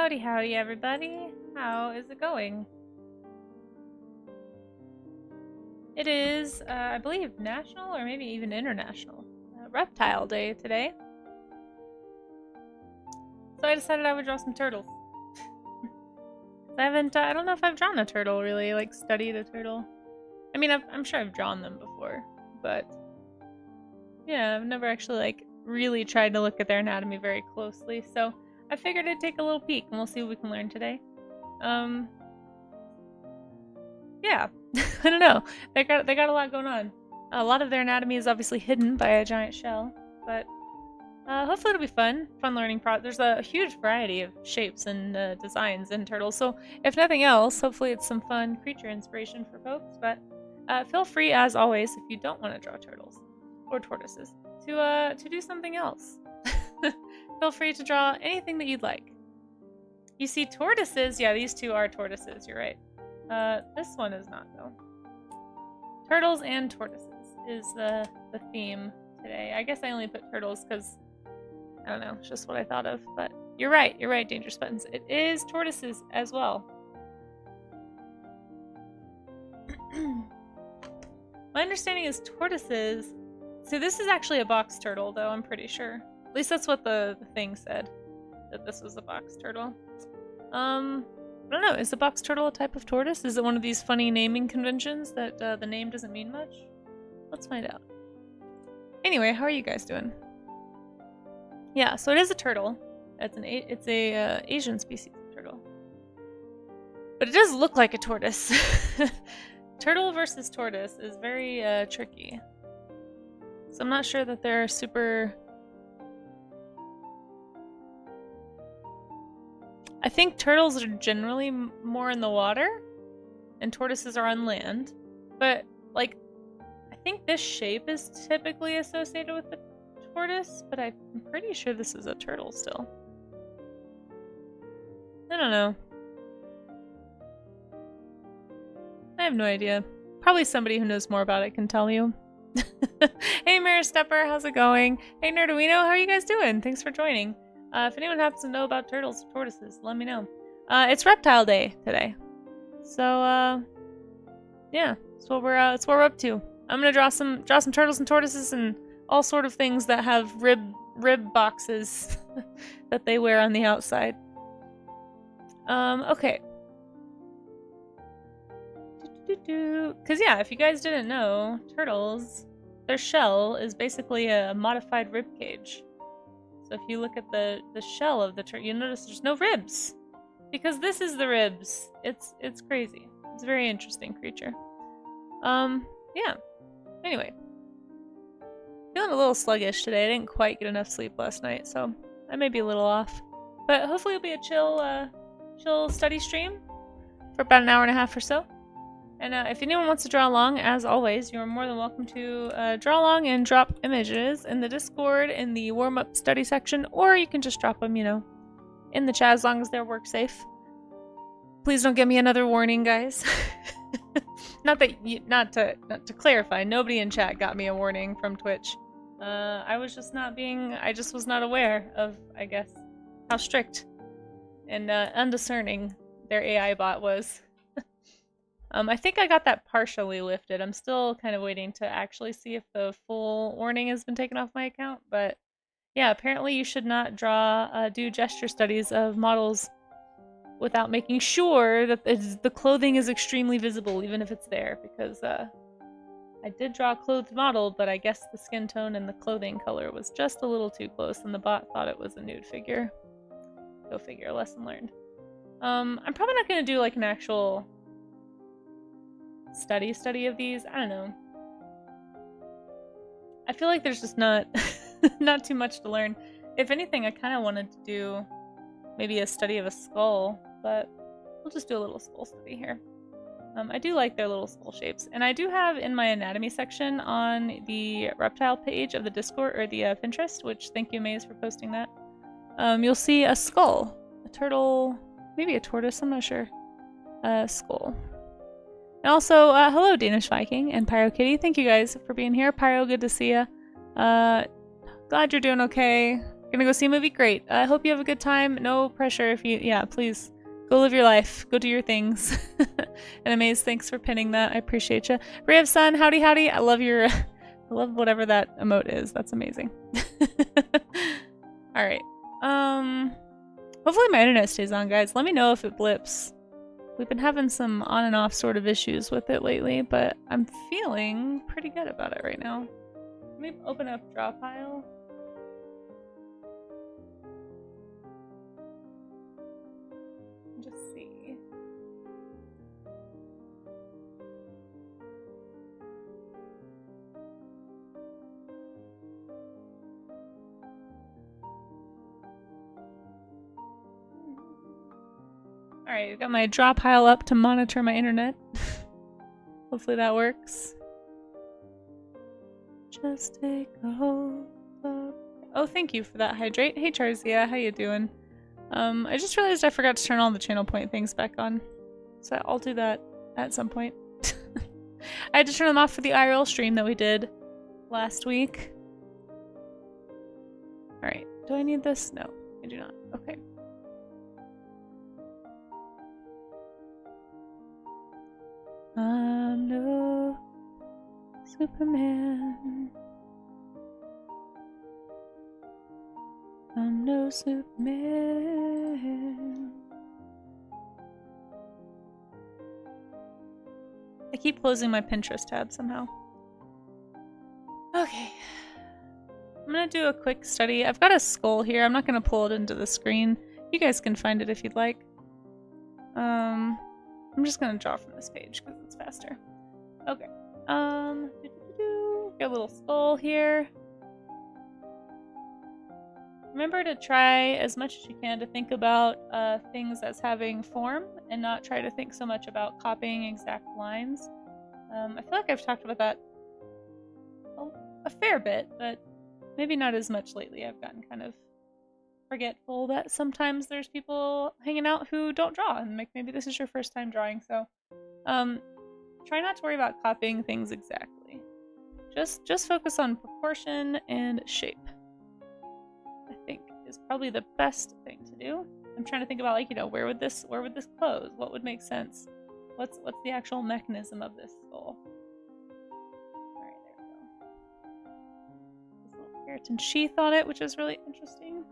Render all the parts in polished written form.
Howdy, howdy, everybody. How is it going? It is, I believe, national or maybe even international reptile day today. So I decided I would draw some turtles. I don't know if I've drawn a turtle really, like studied a turtle. I mean, I'm sure I've drawn them before, but yeah, I've never actually like really tried to look at their anatomy very closely. So I figured I'd take a little peek and we'll see what we can learn today. Yeah, I don't know. They got a lot going on. A lot of their anatomy is obviously hidden by a giant shell, but hopefully it'll be fun. Fun learning There's a huge variety of shapes and designs in turtles, so if nothing else, hopefully it's some fun creature inspiration for folks. But feel free, as always, if you don't want to draw turtles or tortoises, to do something else. Feel free to draw anything that you'd like. You see tortoises? Yeah, these two are tortoises, you're right. This one is not, though. Turtles and tortoises is the theme today. I guess I only put turtles because, I don't know, it's just what I thought of. But you're right, Dangerous Buttons. It is tortoises as well. My understanding is tortoises... So this is actually a box turtle, though, I'm pretty sure. At least that's what the thing said, that this was a box turtle. I don't know, is a box turtle a type of tortoise? Is it one of these funny naming conventions that the name doesn't mean much? Let's find out. Anyway, how are you guys doing? Yeah, so it is a turtle. It's a Asian species of turtle. But it does look like a tortoise. Turtle versus tortoise is very tricky. So I'm not sure that they're super... I think turtles are generally more in the water, and tortoises are on land. But, like, I think this shape is typically associated with the tortoise, but I'm pretty sure this is a turtle still. I don't know. I have no idea. Probably somebody who knows more about it can tell you. Hey Mirror Stepper, how's it going? Hey Nerduino, how are you guys doing? Thanks for joining. If anyone happens to know about turtles or tortoises, let me know. It's Reptile Day today, so yeah, that's what we're up to. I'm gonna draw some turtles and tortoises and all sort of things that have rib boxes that they wear on the outside. Okay. Because yeah, if you guys didn't know, turtles, their shell is basically a modified rib cage. So if you look at the shell of the turtle, you notice there's no ribs. Because this is the ribs. It's crazy. It's a very interesting creature. Yeah. Anyway. Feeling a little sluggish today. I didn't quite get enough sleep last night, so I may be a little off. But hopefully it'll be a chill study stream for about an hour and a half or so. And if anyone wants to draw along, as always, you're more than welcome to draw along and drop images in the Discord in the warm-up study section, or you can just drop them, you know, in the chat as long as they're work safe. Please don't give me another warning, guys. Not to clarify, nobody in chat got me a warning from Twitch. I just was not aware of, I guess, how strict and undiscerning their AI bot was. I think I got that partially lifted. I'm still kind of waiting to actually see if the full warning has been taken off my account, but yeah, apparently you should not do gesture studies of models without making sure that the clothing is extremely visible, even if it's there, because I did draw a clothed model, but I guess the skin tone and the clothing color was just a little too close, and the bot thought it was a nude figure. Go figure, lesson learned. I'm probably not going to do like an actual study of these. I don't know. I feel like there's just not too much to learn. If anything, I kind of wanted to do maybe a study of a skull, but we'll just do a little skull study here. I do like their little skull shapes, and I do have in my anatomy section on the reptile page of the Discord or the Pinterest, which thank you Maze for posting that. You'll see a skull, a turtle, maybe a tortoise, I'm not sure. Skull. And also, hello Danish Viking and Pyro Kitty. Thank you guys for being here. Pyro, good to see ya. Glad you're doing okay. Gonna go see a movie? Great. I hope you have a good time. No pressure if you, yeah, please. Go live your life. Go do your things. And Amaze, thanks for pinning that. I appreciate you. Brave Sun, howdy howdy. I love your, I love whatever that emote is. That's amazing. Alright. Hopefully my internet stays on, guys. Let me know if it blips. We've been having some on and off sort of issues with it lately, but I'm feeling pretty good about it right now. Let me open up draw pile. Just see. Alright, I've got my draw pile up to monitor my internet. Hopefully that works. Just take a hold of... Oh, thank you for that, Hydrate. Hey, Charzia, how you doing? I just realized I forgot to turn all the channel point things back on. So I'll do that at some point. I had to turn them off for the IRL stream that we did last week. Alright, do I need this? No, I do not. Okay. I'm no Superman. I'm no Superman. I keep closing my Pinterest tab somehow. Okay. I'm gonna do a quick study. I've got a skull here. I'm not gonna pull it into the screen. You guys can find it if you'd like. I'm just gonna draw from this page because it's faster. Okay. Got a little skull here. Remember to try as much as you can to think about things as having form and not try to think so much about copying exact lines. I feel like I've talked about that a fair bit, but maybe not as much lately. I've gotten kind of forgetful that sometimes there's people hanging out who don't draw, and maybe this is your first time drawing, so try not to worry about copying things exactly. Just focus on proportion and shape. I think is probably the best thing to do. I'm trying to think about, like, you know, where would this close? What would make sense? What's the actual mechanism of this skull? Alright, there we go. This little keratin sheath on it, which is really interesting.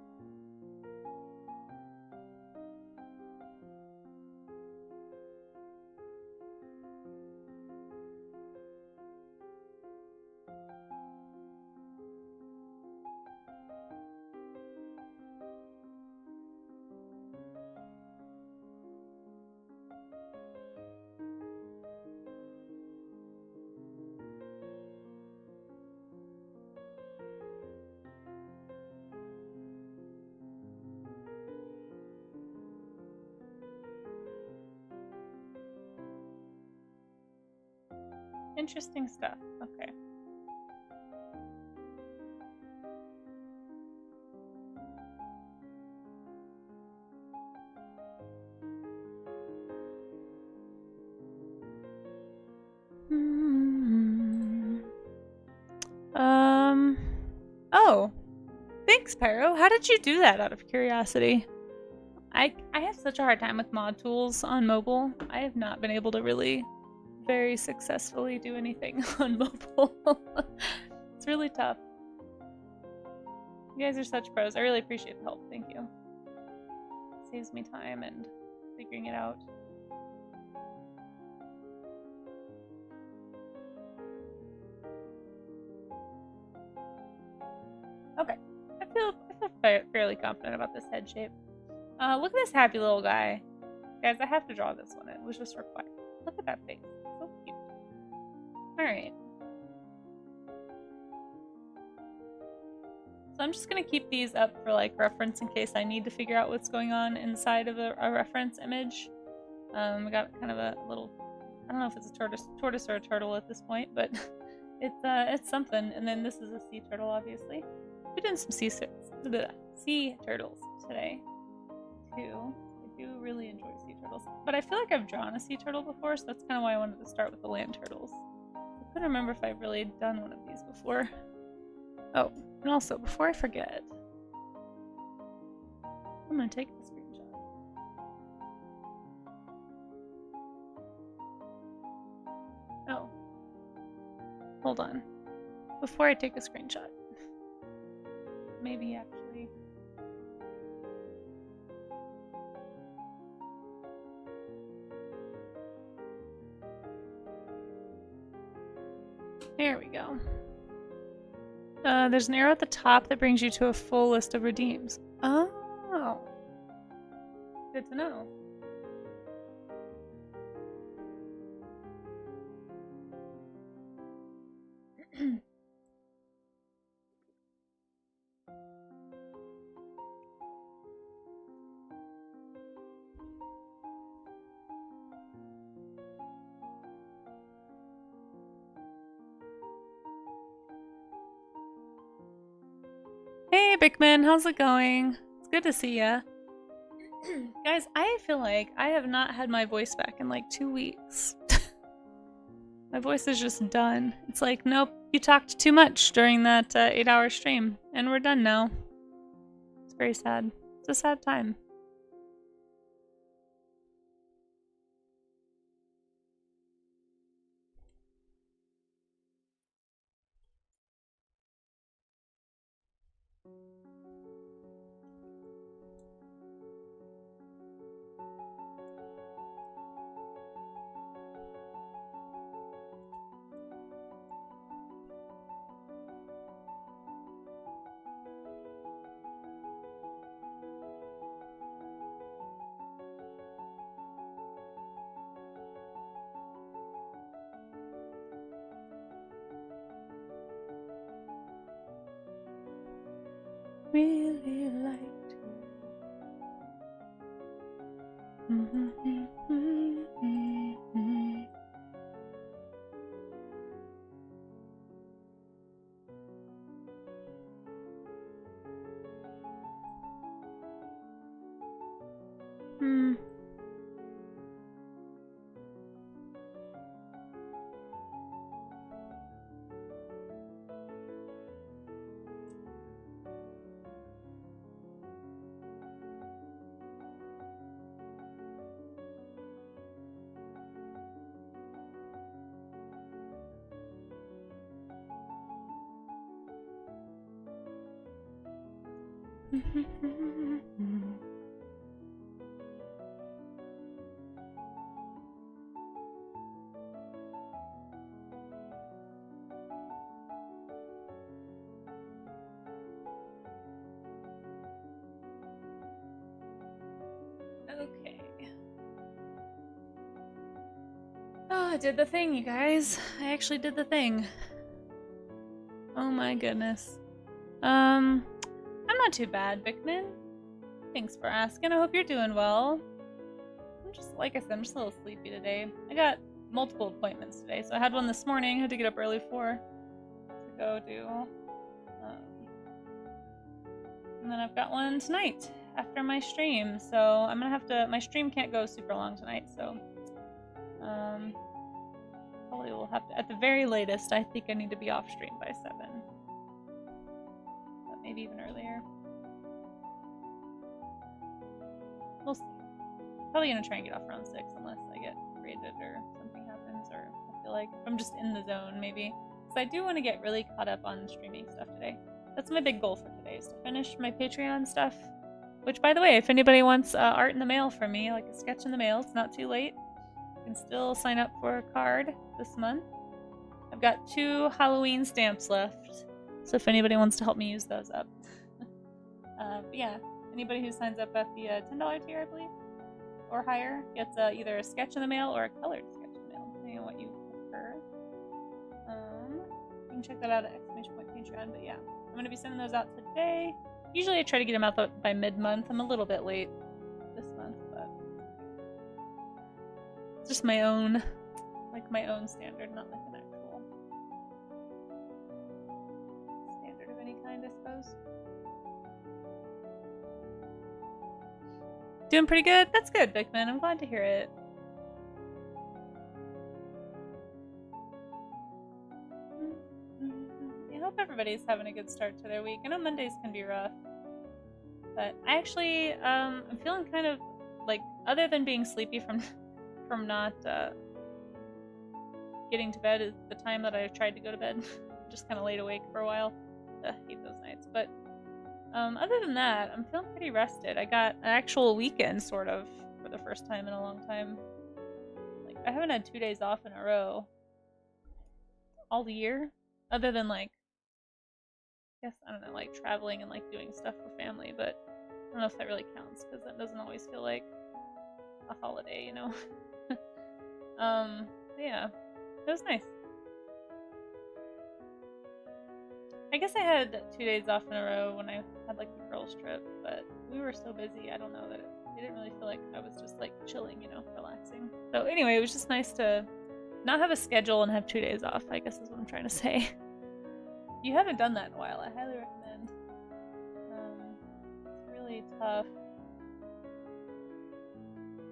Interesting stuff. Okay. Oh. Thanks, Pyro. How did you do that, out of curiosity? I have such a hard time with mod tools on mobile. I have not been able to really very successfully do anything on mobile. It's really tough. You guys are such pros. I really appreciate the help. Thank you. It saves me time and figuring it out. Okay. I feel fairly confident about this head shape. Look at this happy little guy. Guys, I have to draw this one. It was just required. Look at that face. So cute. Alright. So I'm just gonna keep these up for, like, reference in case I need to figure out what's going on inside of a reference image. We got kind of a little, I don't know if it's a tortoise or a turtle at this point, but it's something. And then this is a sea turtle, obviously. We're doing some sea turtles today, too. I do really enjoy sea turtles. But I feel like I've drawn a sea turtle before, so that's kind of why I wanted to start with the land turtles. I couldn't remember if I've really done one of these before. Oh, and also, before I forget, I'm gonna take the screenshot. Oh. Hold on. Before I take a screenshot. Maybe actually. There we go. There's an arrow at the top that brings you to a full list of redeems. Oh. Good to know. Hey, Bickman, how's it going? It's good to see ya. Guys, I feel like I have not had my voice back in like 2 weeks. My voice is just done. It's like, nope, you talked too much during that 8-hour stream, and we're done now. It's very sad. It's a sad time. Really liked you. Okay. Oh, I did the thing, you guys. I actually did the thing. Oh my goodness. I'm not too bad, Bickman. Thanks for asking. I hope you're doing well. I'm just, like I said, I'm just a little sleepy today. I got multiple appointments today, so I had one this morning. I had to get up early to go do. And then I've got one tonight after my stream, so I'm gonna have to. My stream can't go super long tonight, so probably will have to. At the very latest, I think I need to be off stream by 7, but maybe even earlier. We'll see. Probably gonna try and get off around 6 unless I get raided or something happens, or I feel like if I'm just in the zone, maybe. Because I do want to get really caught up on streaming stuff today. That's my big goal for today, is to finish my Patreon stuff. Which, by the way, if anybody wants art in the mail from me, like a sketch in the mail, it's not too late. You can still sign up for a card this month. I've got 2 Halloween stamps left, so if anybody wants to help me use those up. But yeah, anybody who signs up at the $10 tier, I believe, or higher, gets either a sketch in the mail or a colored sketch in the mail, depending on what you prefer. You can check that out at !Patreon, but yeah. I'm going to be sending those out today. Usually I try to get them out by mid-month. I'm a little bit late this month, but it's just my own, like my own standard, not like an actual standard of any kind, I suppose. Doing pretty good? That's good, Bickman. I'm glad to hear it. I hope everybody's having a good start to their week. I know Mondays can be rough. But I actually, I'm feeling kind of like, other than being sleepy from not getting to bed at the time that I tried to go to bed, just kind of laid awake for a while. I hate those nights. But other than that, I'm feeling pretty rested. I got an actual weekend, sort of, for the first time in a long time. Like, I haven't had 2 days off in a row all year, other than, like, I guess, I don't know, like, traveling and, like, doing stuff for family, but I don't know if that really counts, because that doesn't always feel like a holiday, you know? Yeah, it was nice. I guess I had 2 days off in a row when I had, like, the girls' trip, but we were so busy, I don't know, that it didn't really feel like I was just, like, chilling, you know, relaxing. So anyway, it was just nice to not have a schedule and have 2 days off, I guess is what I'm trying to say. If you haven't done that in a while, I highly recommend. It's really tough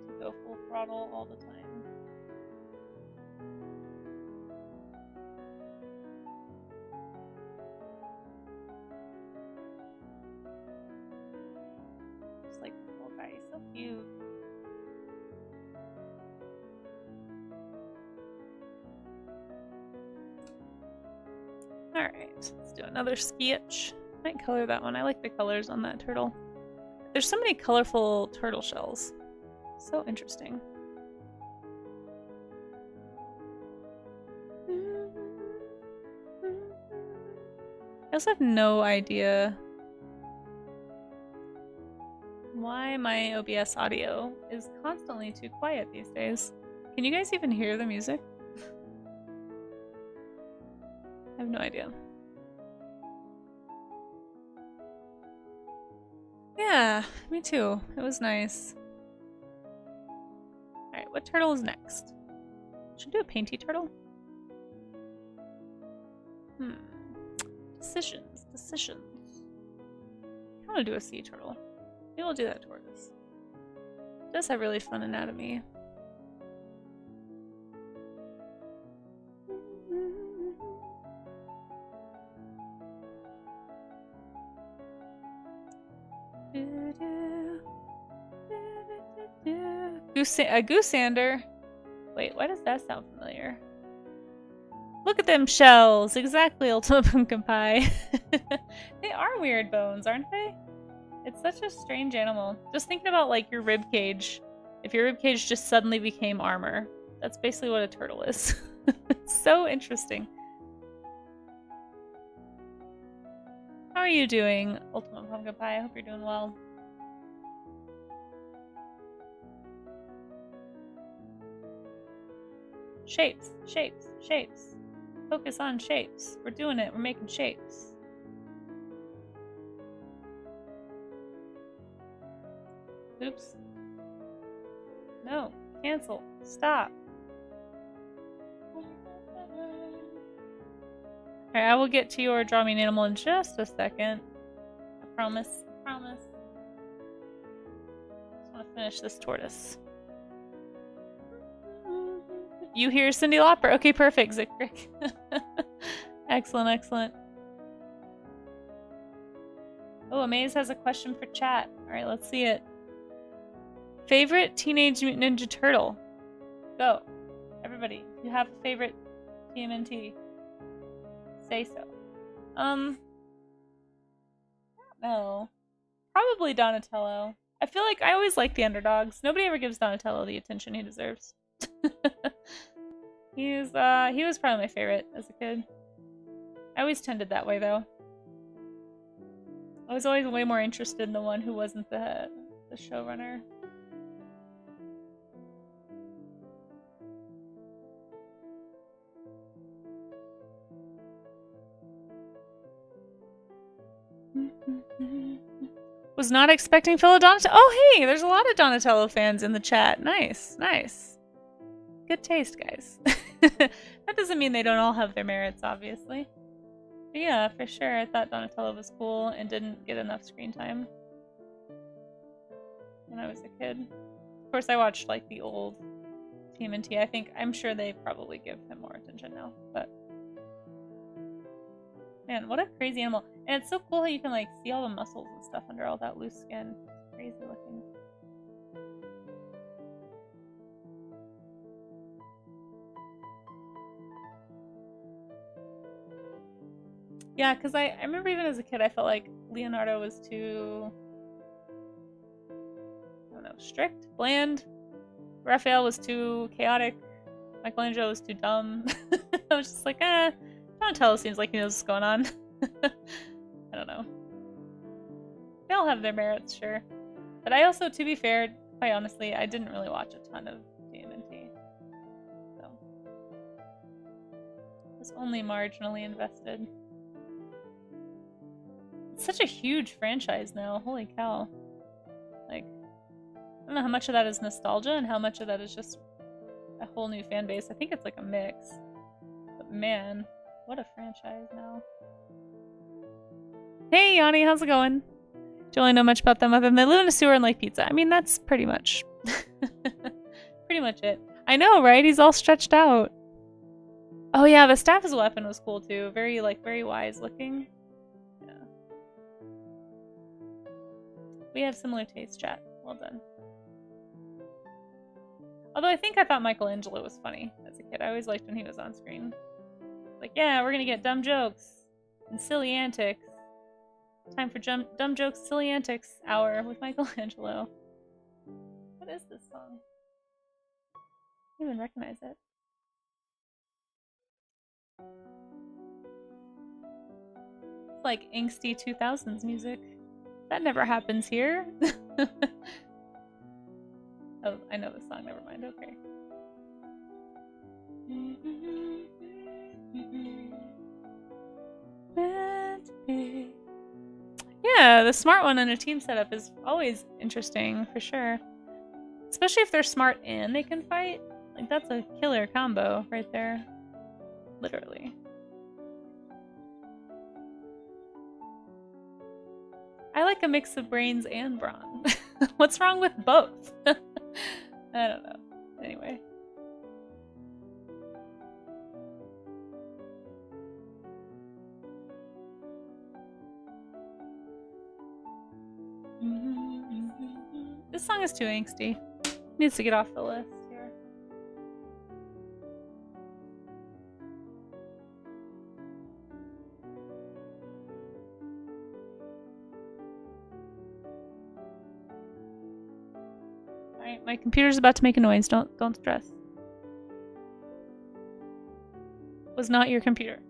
to go full throttle all the time. Like the little guy, he's so cute. Alright, let's do another sketch. Might color that one. I like the colors on that turtle. There's so many colorful turtle shells. So interesting. I also have no idea why my OBS audio is constantly too quiet these days. Can you guys even hear the music? I have no idea. Yeah, me too. It was nice. Alright, what turtle is next? Should I do a painty turtle? Decisions. I want to do a sea turtle. Maybe we'll do that tortoise. It does have really fun anatomy. A goosander? Wait, why does that sound familiar? Look at them shells! Exactly, Ultimate Pumpkin Pie. They are weird bones, aren't they? It's such a strange animal. Just thinking about, like, your rib cage. If your rib cage just suddenly became armor. That's basically what a turtle is. It's so interesting. How are you doing, Ultimate Pumpkin Pie? I hope you're doing well. Shapes. Focus on shapes. We're doing it. We're making shapes. Oops. No. Cancel. Stop. Alright, I will get to your draw me an animal in just a second. I promise. Just want to finish this tortoise. You hear Cyndi Lauper. Okay, perfect, Zikrik. Excellent. Oh, Amaze has a question for chat. Alright, let's see it. Favorite Teenage Mutant Ninja Turtle? Go. Everybody, if you have a favorite TMNT, say so. I don't know. Probably Donatello. I feel like I always like the underdogs. Nobody ever gives Donatello the attention he deserves. He was probably my favorite as a kid. I always tended that way, though. I was always way more interested in the one who wasn't the showrunner. Was not expecting fellow Donatello. Oh, hey, there's a lot of Donatello fans in the chat. Nice. Good taste, guys. That doesn't mean they don't all have their merits, obviously. But yeah, for sure, I thought Donatello was cool and didn't get enough screen time when I was a kid. Of course, I watched, like, the old TMNT. I'm sure they probably give him more attention now, but Man, what a crazy animal. And it's so cool how you can like see all the muscles and stuff under all that loose skin. It's crazy looking. Yeah, because I remember even as a kid I felt like Leonardo was too, I don't know, strict, bland. Raphael was too chaotic. Michelangelo was too dumb. I was just like, Donatello seems like he knows what's going on. I don't know. They all have their merits, sure. But I also, to be fair, quite honestly, I didn't really watch a ton of TMNT. So I was only marginally invested. It's such a huge franchise now, holy cow. Like, I don't know how much of that is nostalgia and how much of that is just a whole new fan base. I think it's like a mix. But man, what a franchise now. Hey Yanni, how's it going? Don't really know much about them other than they live in a sewer and like pizza. I mean, that's pretty much pretty much it. I know, right? He's all stretched out. Oh yeah, the staff as a weapon was cool too. Very wise looking. Yeah. We have similar taste, chat. Well done. Although I think I thought Michelangelo was funny as a kid. I always liked when he was on screen. Like, yeah, we're gonna get dumb jokes and silly antics. Time for dumb jokes, silly antics hour with Michelangelo. What is this song? I don't even recognize it. It's like angsty 2000s music. That never happens here. Oh, I know this song, never mind, okay. Yeah, the smart one in a team setup is always interesting, for sure. Especially if they're smart and they can fight. Like, that's a killer combo right there. Literally. I like a mix of brains and brawn. What's wrong with both? I don't know. Anyway. This song is too angsty. Needs to get off the list here. Alright, my computer's about to make a noise. Don't stress. Was not your computer.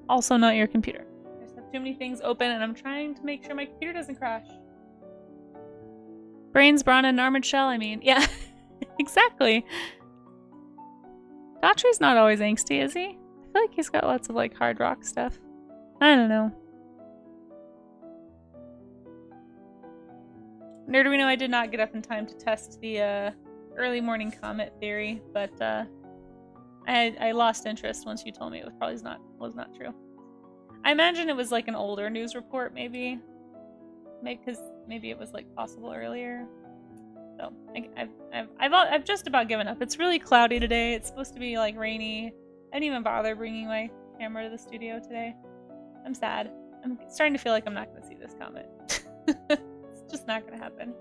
Also not your computer. I just have too many things open and I'm trying to make sure my computer doesn't crash. Brains, brawn, and armored shell, I mean. Yeah, exactly. Daughtry's not always angsty, is he? I feel like he's got lots of like hard rock stuff. I don't know. Nerdarino, I did not get up in time to test the early morning comet theory, but I lost interest once you told me it was probably was not true. I imagine it was like an older news report, maybe, because maybe it was like possible earlier. So I've just about given up. It's really cloudy today. It's supposed to be like rainy. I didn't even bother bringing my camera to the studio today. I'm sad. I'm starting to feel like I'm not going to see this comet. It's just not going to happen.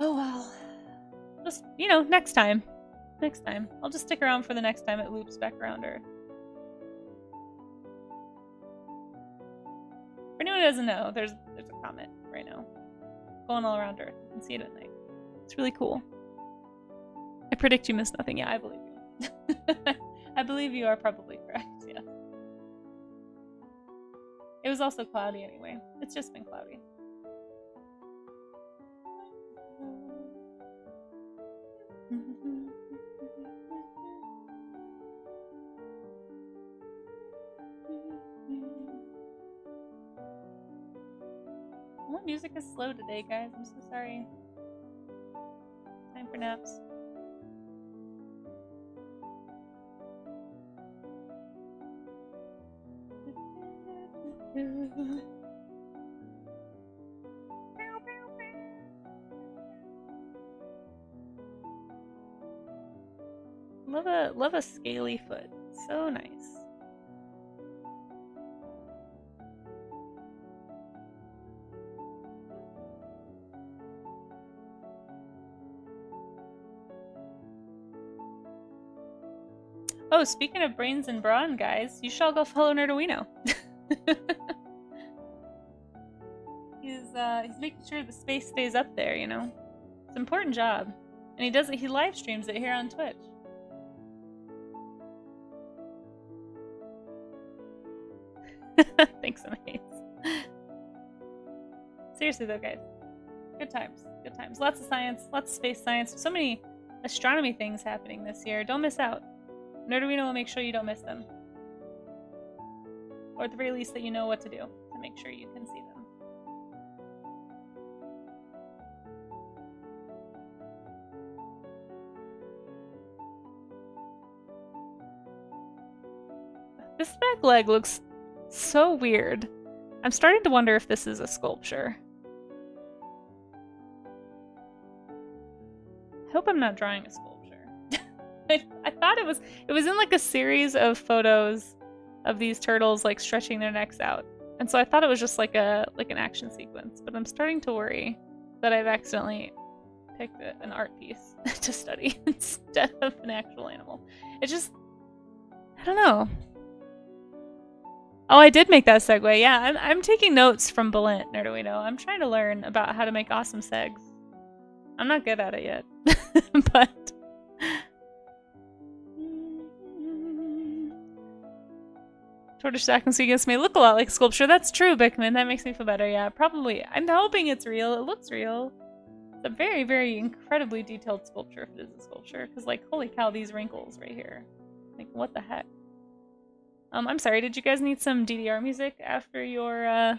Oh well. Just, you know, next time. Next time. I'll just stick around for the next time it loops back around Earth. For anyone who doesn't know, there's a comet right now. Going all around Earth. You can see it at night. It's really cool. I predict you missed nothing. Yeah, I believe you. I believe you are probably correct, yes. It was also cloudy anyway. It's just been cloudy. My music is slow today, guys. I'm so sorry. Time for naps. Love a scaly foot. So nice. Oh, speaking of brains and brawn, guys, you shall go follow Nerduino. He's making sure the space stays up there, you know? It's an important job. And he does it, he live streams it here on Twitch. Thanks, Amaze. Seriously though, guys. Good times. Good times. Lots of science, lots of space science. So many astronomy things happening this year. Don't miss out. Nerduino will make sure you don't miss them. Or at the very least that you know what to do to make sure you can see them. This back leg looks so weird. I'm starting to wonder if this is a sculpture. I hope I'm not drawing a sculpture. I thought it was in like a series of photos of these turtles like stretching their necks out. And so I thought it was just like an action sequence, but I'm starting to worry that I've accidentally picked an art piece to study instead of an actual animal. It just, I don't know. Oh, I did make that segue. Yeah, I'm taking notes from Balint, Nerduino. I'm trying to learn about how to make awesome segs. I'm not good at it yet, but... Tortoise accuracy may look a lot like sculpture. That's true, Bickman. That makes me feel better. Yeah, probably. I'm hoping it's real. It looks real. It's a very, very incredibly detailed sculpture if it is a sculpture. Because, like, holy cow, these wrinkles right here. Like, what the heck? I'm sorry, did you guys need some DDR music after your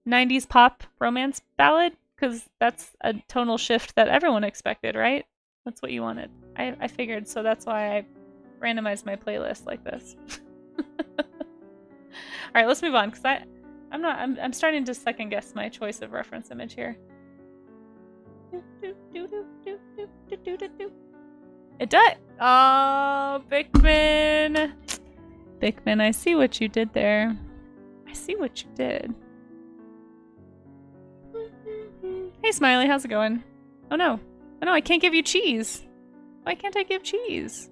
90s pop romance ballad? Because that's a tonal shift that everyone expected, right? That's what you wanted. I figured, so that's why I randomized my playlist like this. Alright, let's move on, because I'm starting to second guess my choice of reference image here. It does! Oh, Bickman! Bickman, I see what you did there. I see what you did. Hey, Smiley, how's it going? Oh no. Oh no, I can't give you cheese. Why can't I give cheese?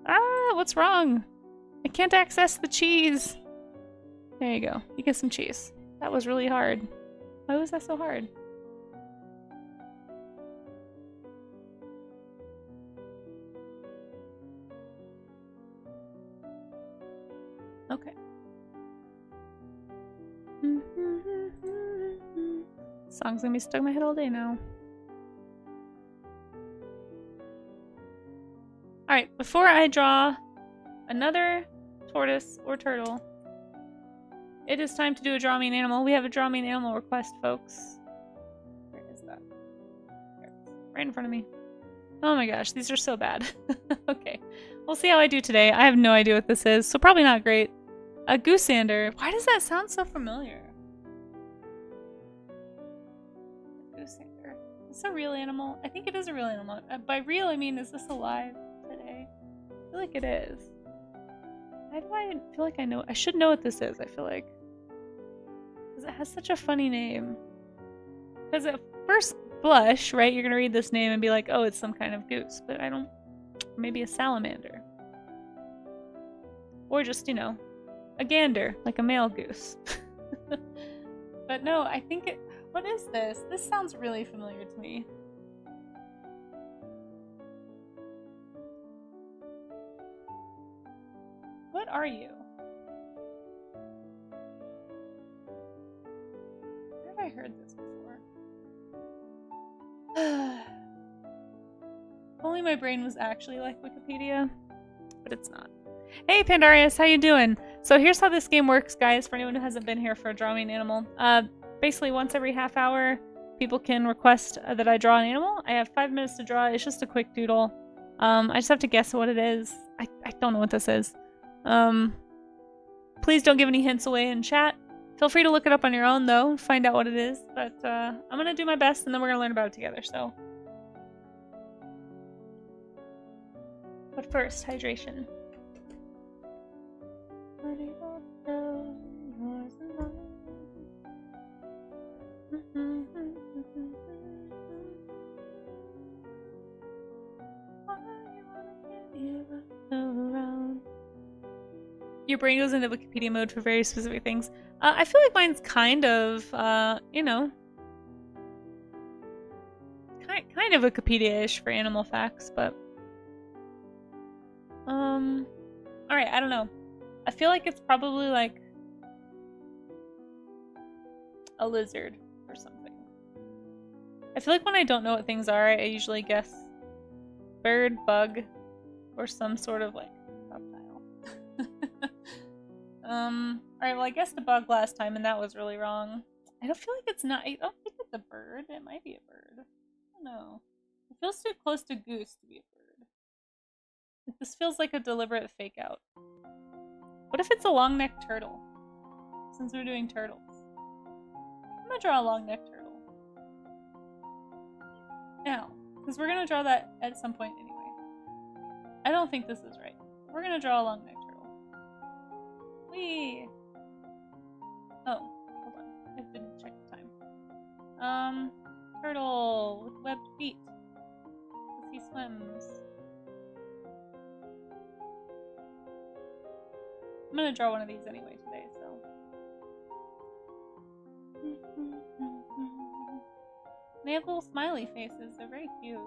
Ah, what's wrong? I can't access the cheese. There you go. You get some cheese. That was really hard. Why was that so hard? Okay. Song's gonna be stuck in my head all day now. Alright, before I draw another tortoise or turtle, it is time to do a Draw Me an Animal. We have a Draw Me an Animal request, folks. Where is that? There it is. Right in front of me. Oh my gosh, these are so bad. Okay, we'll see how I do today. I have no idea what this is, so probably not great. A goosander. Why does that sound so familiar? Goosander. Is this a real animal? I think it is a real animal. By real, I mean, is this alive today? I feel like it is. Why do I feel like I know? I should know what this is, I feel like. Because it has such a funny name. Because at first blush, right, you're going to read this name and be like, oh, it's some kind of goose. But I don't... Maybe a salamander. Or just, you know, a gander, like a male goose. But no, I think it... What is this? This sounds really familiar to me. What are you? Where have I heard this before? If only my brain was actually like Wikipedia, but it's not. Hey Pandarius, how you doing? So here's how this game works, guys, for anyone who hasn't been here for a Draw Me an Animal. Basically once every half hour, people can request that I draw an animal. I have 5 minutes to draw. It's just a quick doodle. I just have to guess what it is. I don't know what this is. Please don't give any hints away in chat. Feel free to look it up on your own, though, find out what it is. But I'm gonna do my best, and then we're gonna learn about it together, so. But first, hydration. Your brain goes into Wikipedia mode for very specific things. I feel like mine's kind of, you know, kind of Wikipedia-ish for animal facts, but alright, I don't know. I feel like it's probably like a lizard or something. I feel like when I don't know what things are, I usually guess bird, bug, or some sort of like reptile. Alright, well I guessed a bug last time and that was really wrong. I don't feel like it's not, I don't think it's a bird. It might be a bird. I don't know. It feels too close to goose to be a bird. This feels like a deliberate fake out. What if it's a long-necked turtle? Since we're doing turtles. I'm gonna draw a long-necked turtle. Now, because we're gonna draw that at some point anyway. I don't think this is right. We're gonna draw a long-necked turtle. Whee! Oh, hold on. I didn't check the time. Turtle with webbed feet. As he swims. I'm gonna draw one of these anyway today, so. They have little smiley faces. They're very cute.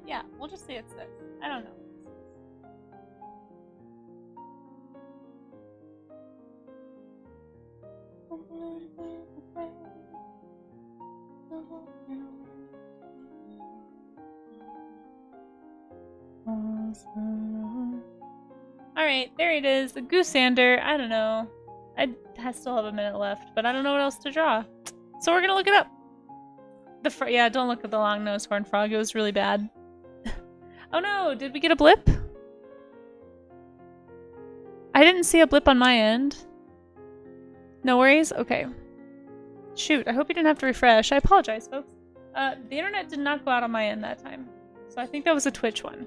Yeah, we'll just say it's this. I don't know. Alright, there it is. The goosander. I don't know. I still have a minute left, but I don't know what else to draw. So we're gonna look it up. Yeah, don't look at the long-nosed horned frog. It was really bad. Oh no, did we get a blip? I didn't see a blip on my end. No worries? Okay. Shoot, I hope you didn't have to refresh. I apologize, folks. The internet did not go out on my end that time. So I think that was a Twitch one.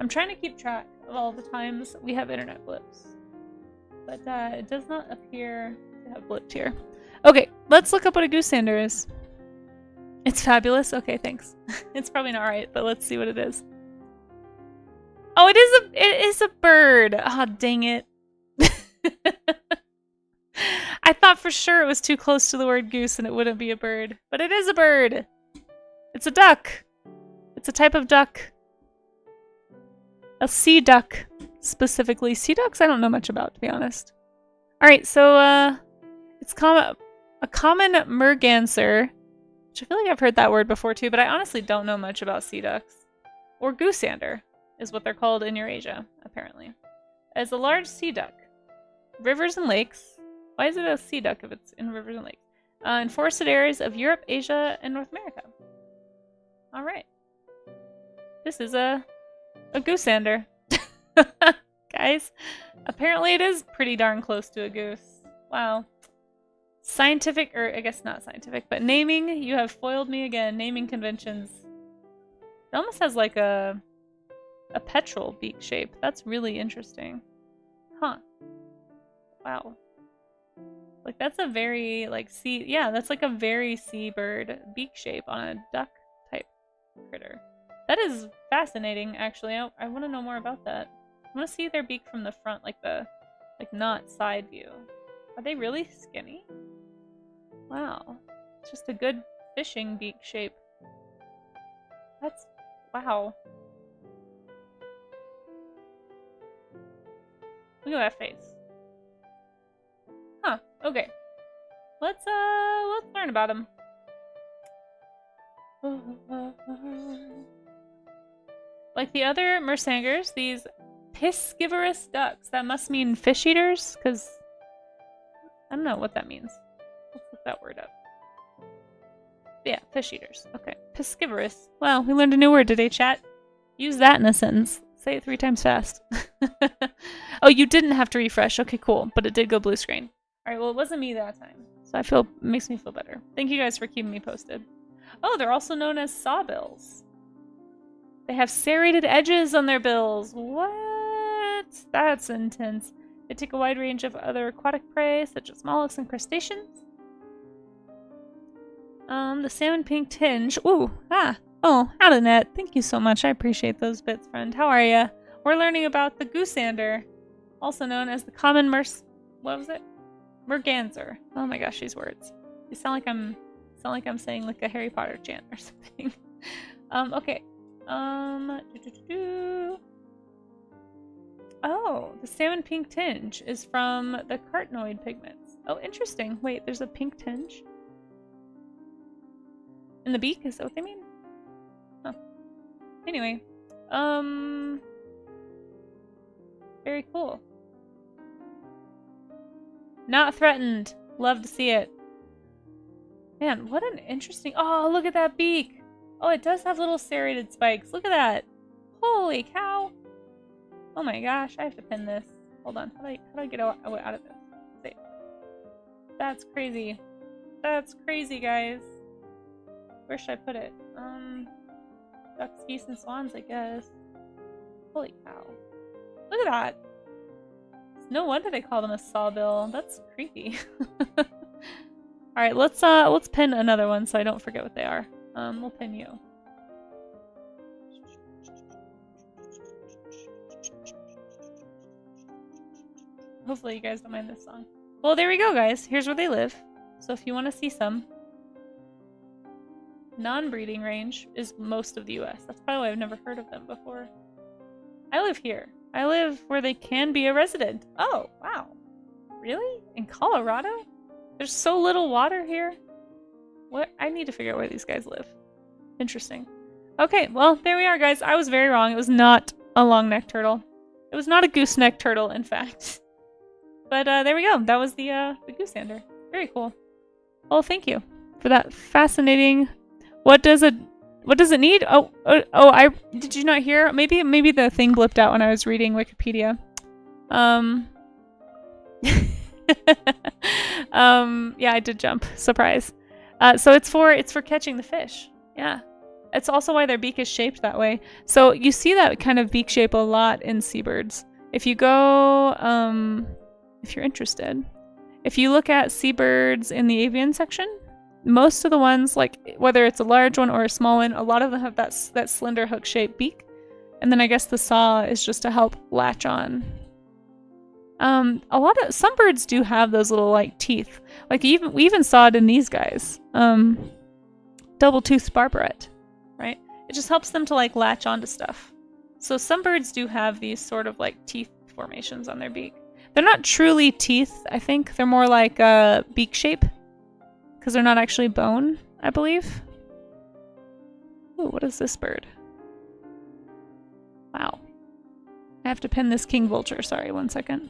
I'm trying to keep track of all the times we have internet blips. But it does not appear to have blipped here. Okay, let's look up what a goosander is. It's fabulous? Okay, thanks. It's probably not right, but let's see what it is. Oh, it is a bird! Oh, dang it. I thought for sure it was too close to the word goose and it wouldn't be a bird. But it is a bird! It's a duck! It's a type of duck. A sea duck, specifically. Sea ducks I don't know much about, to be honest. Alright, so, it's a common merganser, which I feel like I've heard that word before too, but I honestly don't know much about sea ducks. Or goosander is what they're called in Eurasia, apparently. As a large sea duck. Rivers and lakes. Why is it a sea duck if it's in rivers and lakes? In forested areas of Europe, Asia, and North America. Alright. This is a goosander. Guys, apparently it is pretty darn close to a goose. Wow. Scientific, or I guess not scientific, but naming, you have foiled me again. Naming conventions. It almost has like a petrel beak shape. That's really interesting. Huh. Wow. Like that's a very like sea, yeah, that's like a very seabird beak shape on a duck type critter. That is fascinating, actually. I want to know more about that. I want to see their beak from the front, like the, like not side view. Are they really skinny? Wow. It's just a good fishing beak shape. That's, wow. Look at that face. Huh, okay. Let's learn about them. Like the other Mersangers, these piscivorous ducks, that must mean fish eaters, because I don't know what that means. Let's look that word up. Yeah, fish eaters. Okay. Piscivorous. Well, we learned a new word today, chat. Use that in a sentence. Say it 3 times fast. Oh, you didn't have to refresh. Okay, cool. But it did go blue screen. Alright, well, it wasn't me that time. So it makes me feel better. Thank you guys for keeping me posted. Oh, they're also known as sawbills. They have serrated edges on their bills. What? That's intense. They take a wide range of other aquatic prey, such as mollusks and crustaceans. The salmon pink tinge. Ooh, oh, Adenet. Thank you so much. I appreciate those bits, friend. How are ya? We're learning about the goosander, also known as the common what was it? Merganser. Oh my gosh, these words. They sound like I'm saying like a Harry Potter chant or something. Okay. Oh, the salmon pink tinge is from the carotenoid pigments. Oh, interesting. Wait, there's a pink tinge in the beak? Is that what they mean? Huh. Anyway, very cool. Not threatened. Love to see it. Man, what an interesting... Oh, look at that beak! Oh, it does have little serrated spikes. Look at that! Holy cow! Oh my gosh, I have to pin this. Hold on. How do I get out of this? Wait. That's crazy. That's crazy, guys. Where should I put it? Ducks, geese, and swans, I guess. Holy cow. Look at that! No wonder they call them a sawbill. That's creepy. Alright, let's pin another one so I don't forget what they are. We'll pin you. Hopefully you guys don't mind this song. Well, there we go, guys. Here's where they live. So if you want to see some. Non-breeding range is most of the US. That's probably why I've never heard of them before. I live here. I live where they can be a resident. Oh, wow. Really? In Colorado? There's so little water here? What? I need to figure out where these guys live. Interesting. Okay, well, there we are, guys. I was very wrong. It was not a long-necked turtle. It was not a gooseneck turtle, in fact. But there we go. That was the goosander. Very cool. Well, thank you for that fascinating... What does it need? Did you not hear? Maybe the thing blipped out when I was reading Wikipedia. Yeah, I did jump. Surprise. So it's for catching the fish. Yeah. It's also why their beak is shaped that way. So you see that kind of beak shape a lot in seabirds. If you go, if you're interested, if you look at seabirds in the avian section, most of the ones, like whether it's a large one or a small one, a lot of them have that slender hook-shaped beak. And then I guess the saw is just to help latch on. Some birds do have those little like teeth. Like we even saw it in these guys. Double-toothed barberet, right? It just helps them to like latch onto stuff. So some birds do have these sort of like teeth formations on their beak. They're not truly teeth, I think. They're more like a beak shape. Because they're not actually bone, I believe. Ooh, what is this bird? Wow. I have to pin this king vulture. Sorry, 1 second.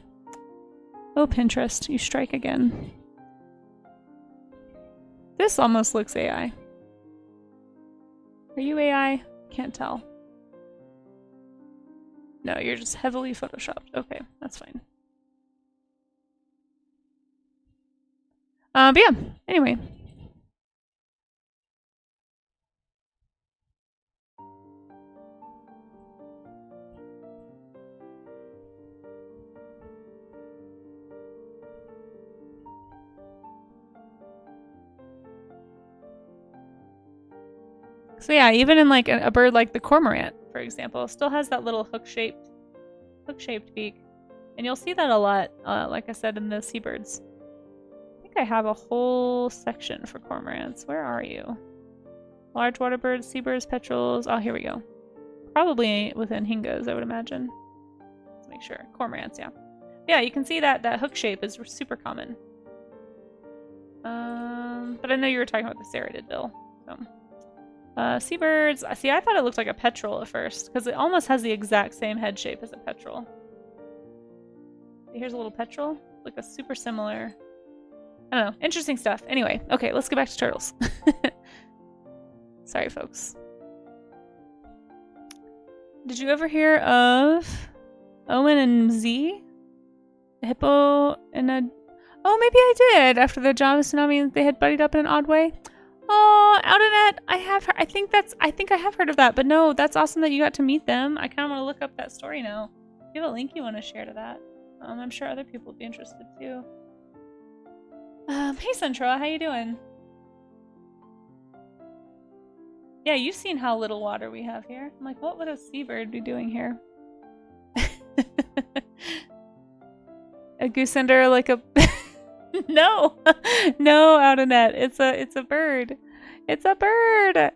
Oh, Pinterest, you strike again. This almost looks AI. Are you AI? Can't tell. No, you're just heavily photoshopped. Okay, that's fine. But yeah, anyway. So yeah, even in like a bird like the cormorant, for example, still has that little hook-shaped beak. And you'll see that a lot, like I said, in the seabirds. I think I have a whole section for cormorants. Where are you? Large water birds, seabirds, petrels. Oh, here we go. Probably within hingas, I would imagine. Let's make sure. Cormorants, yeah. Yeah, you can see that hook shape is super common. But I know you were talking about the serrated bill. So. Seabirds. See, I thought it looked like a petrel at first, because it almost has the exact same head shape as a petrel. Here's a little petrel. Like a super similar... I don't know. Interesting stuff. Anyway, okay, let's get back to turtles. Sorry, folks. Did you ever hear of Owen and Z? A hippo and a... Oh, maybe I did! After the Java tsunami, they had buddied up in an odd way. Oh, Outernet! I think I have heard of that, but no, that's awesome that you got to meet them. I kind of want to look up that story now. Do you have a link you want to share to that? I'm sure other people would be interested too. Hey Centra, how you doing? Yeah, you've seen how little water we have here. I'm like, what would a seabird be doing here? A goosender, like a... No! No, Outernet. It's a bird. It's a bird!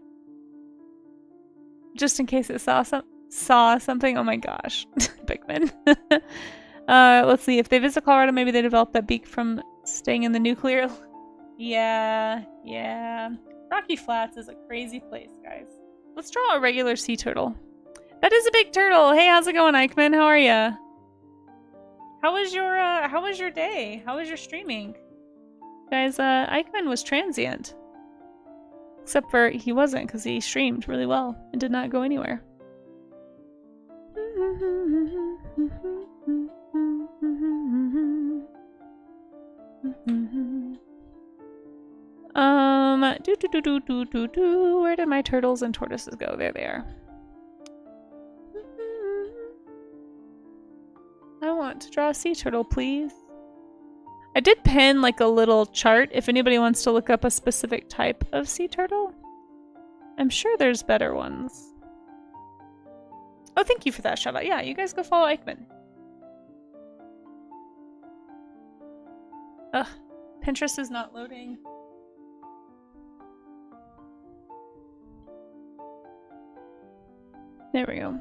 Just in case it saw something. Oh my gosh. Pikmin. Let's see. If they visit Colorado, maybe they develop that beak from staying in the nuclear... Yeah. Rocky Flats is a crazy place, guys. Let's draw a regular sea turtle. That is a big turtle! Hey, how's it going, Eichmann? How are ya? How was your day? How was your streaming? Guys, Eichmann was transient. Except for he wasn't, because he streamed really well and did not go anywhere. Where did my turtles and tortoises go? There they are. I want to draw a sea turtle, please. I did pin like a little chart if anybody wants to look up a specific type of sea turtle. I'm sure there's better ones. Oh, thank you for that shout out. Yeah, you guys go follow Eichmann. Ugh, Pinterest is not loading. There we go.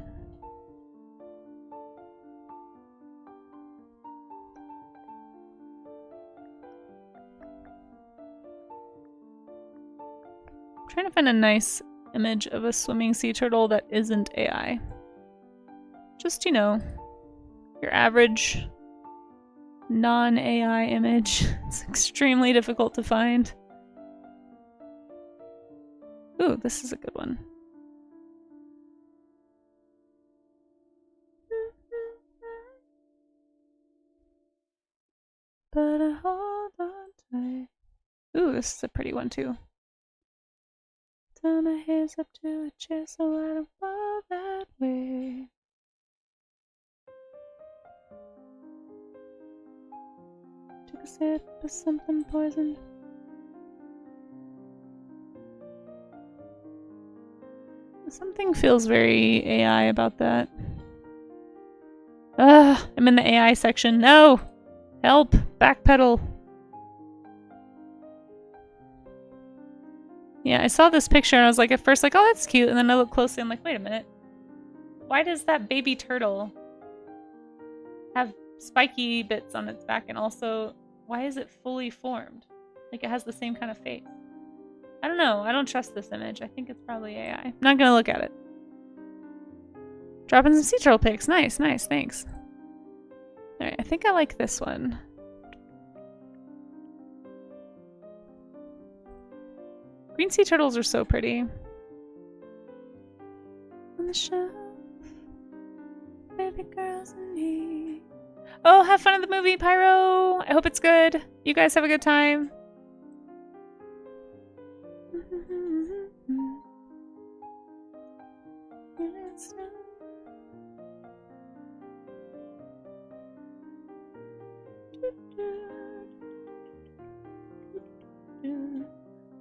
I'm trying to find a nice image of a swimming sea turtle that isn't AI. Just, you know, your average non-AI image. It's extremely difficult to find. Ooh, this is a good one. But I hold on tight. Ooh, this is a pretty one too. Turn my hands up to a chair so I don't fall that way. Took a sip of something poison. Something feels very AI about that. Ugh, I'm in the AI section. No! Help! Backpedal! Yeah, I saw this picture and I was like, at first like, oh, that's cute. And then I looked closely and I'm like, wait a minute. Why does that baby turtle have spiky bits on its back? And also, why is it fully formed? Like it has the same kind of face. I don't know. I don't trust this image. I think it's probably AI. I'm not gonna look at it. Dropping some sea turtle pics. Nice, nice, thanks. Alright, I think I like this one. Green sea turtles are so pretty. On the shelf, baby girls and me. Oh, have fun at the movie, Pyro! I hope it's good. You guys have a good time.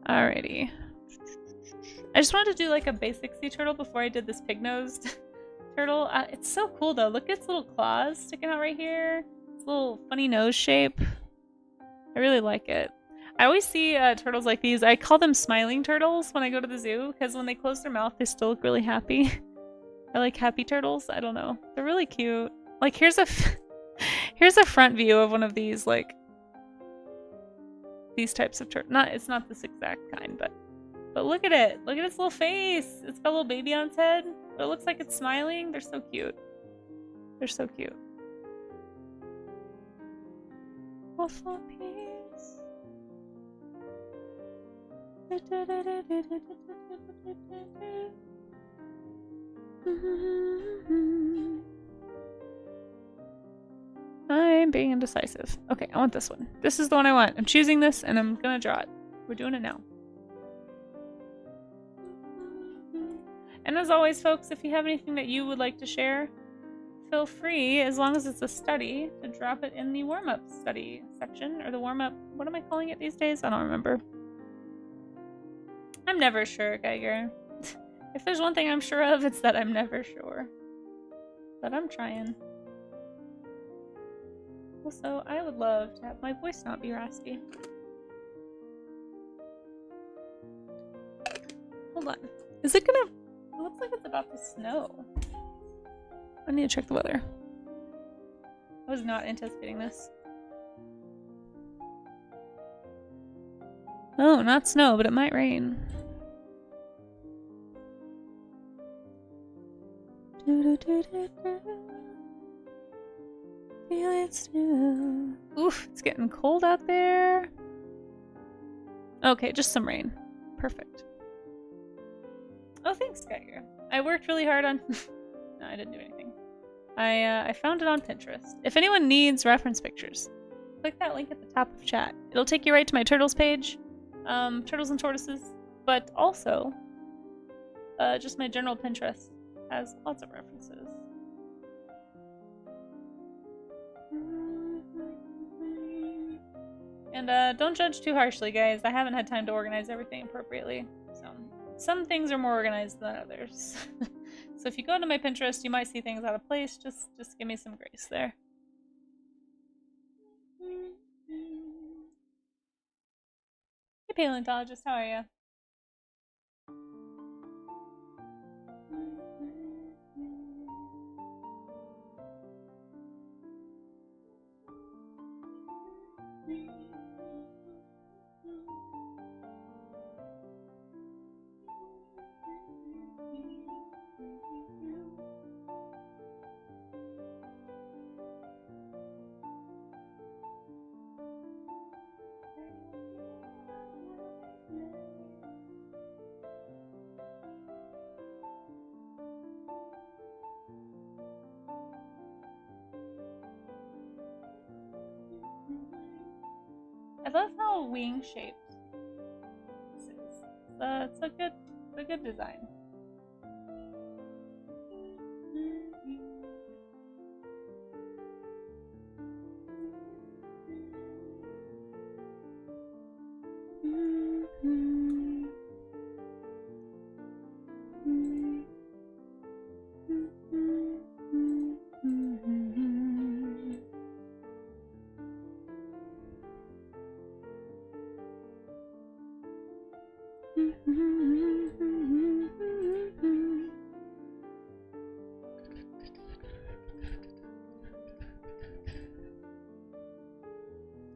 Alrighty. I just wanted to do like a basic sea turtle before I did this pig-nosed turtle. It's so cool though. Look at its little claws sticking out right here. Its little funny nose shape. I really like it. I always see turtles like these. I call them smiling turtles when I go to the zoo because when they close their mouth, they still look really happy. I like happy turtles. I don't know. They're really cute. Like here's a here's a front view of one of these like these types of turtle. It's not this exact kind, but look at it. Look at its little face. It's got a little baby on its head, but it looks like it's smiling. They're so cute. They're so cute. Waffle peas. I'm being indecisive. Okay, I want this one. This is the one I want. I'm choosing this and I'm gonna draw it. We're doing it now. And as always, folks, if you have anything that you would like to share, feel free, as long as it's a study, to drop it in the warm-up study section, or the warm-up, what am I calling it these days? I don't remember. I'm never sure, Geiger. If there's one thing I'm sure of, it's that I'm never sure. But I'm trying. Also, I would love to have my voice not be raspy. Hold on. Is it gonna... It looks like it's about to snow. I need to check the weather. I was not anticipating this. Oh, not snow, but it might rain. Feel it still. Oof, it's getting cold out there. Okay, just some rain. Perfect. Oh, thanks, Geiger. I worked really hard on... No, I didn't do anything. I found it on Pinterest. If anyone needs reference pictures, click that link at the top of chat. It'll take you right to my turtles page. Turtles and Tortoises. But also, just my general Pinterest has lots of references. And don't judge too harshly, guys. I haven't had time to organize everything appropriately. So some things are more organized than others. So if you go to my Pinterest, you might see things out of place. Just give me some grace there. Hey, paleontologist, how are you? I love how wing shaped this is. It's a good design.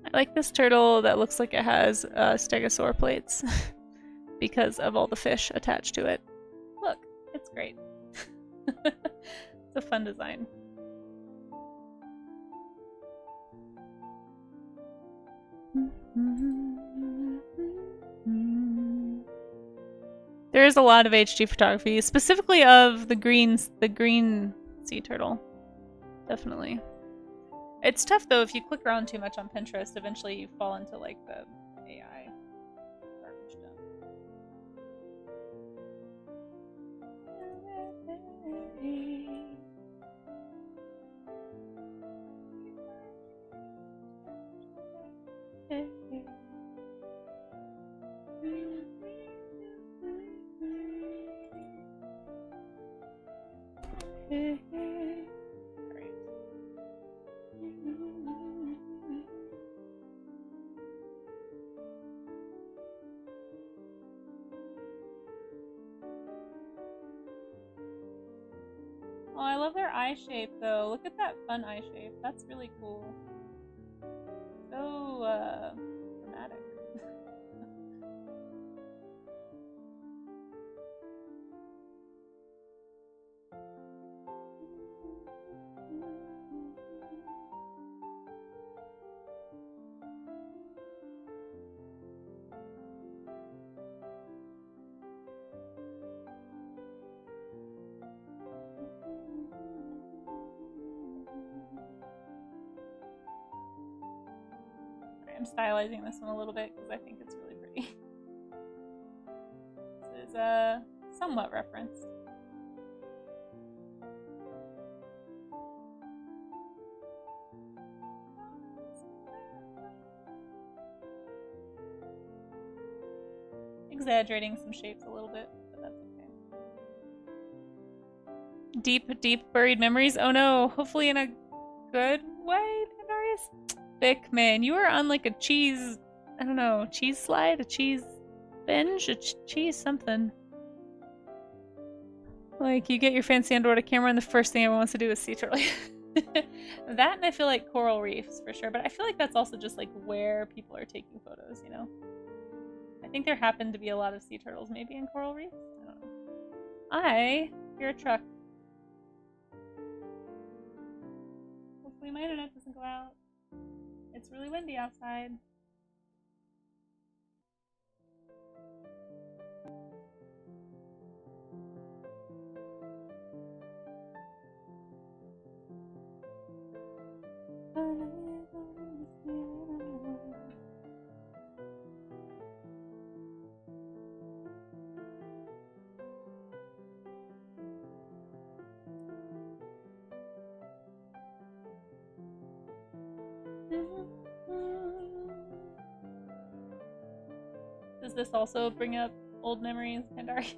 I like this turtle that looks like it has stegosaur plates because of all the fish attached to it. Look, it's great. It's a fun design. There is a lot of HG photography, specifically of the green sea turtle. Definitely. It's tough though, if you click around too much on Pinterest, eventually you fall into like the AI garbage dump. love their eye shape though. Look at that fun eye shape. That's really cool. So, dramatic. I'm stylizing this one a little bit because I think it's really pretty. This is somewhat referenced. Exaggerating some shapes a little bit, but that's okay. Deep, deep buried memories? Oh no, hopefully in a good way, Pandarius? Vic, man, you are on like a cheese, I don't know, cheese slide? A cheese binge? A cheese something. Like, you get your fancy underwater camera and the first thing everyone wants to do is sea turtle. That, and I feel like coral reefs for sure, but I feel like that's also just like where people are taking photos, you know? I think there happen to be a lot of sea turtles maybe in coral reefs. I don't know. I hear a truck. Hopefully my internet doesn't go out. It's really windy outside. Does this also bring up old memories, Pandari?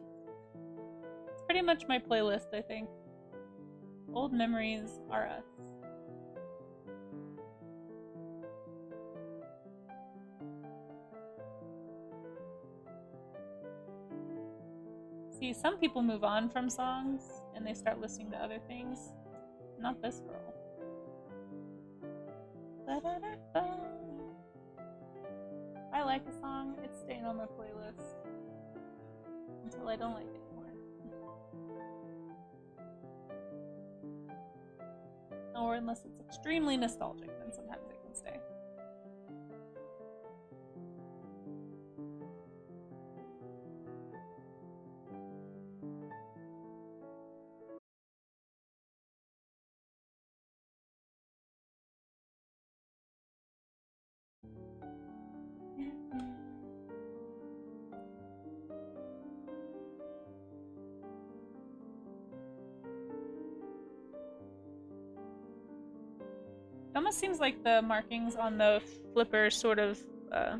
It's pretty much my playlist, I think. Old memories are us. See, some people move on from songs and they start listening to other things. Not this girl. I like a song, it's staying on my playlist until I don't like it anymore. Or unless it's extremely nostalgic, then sometimes it can stay. It almost seems like the markings on the flipper sort of, I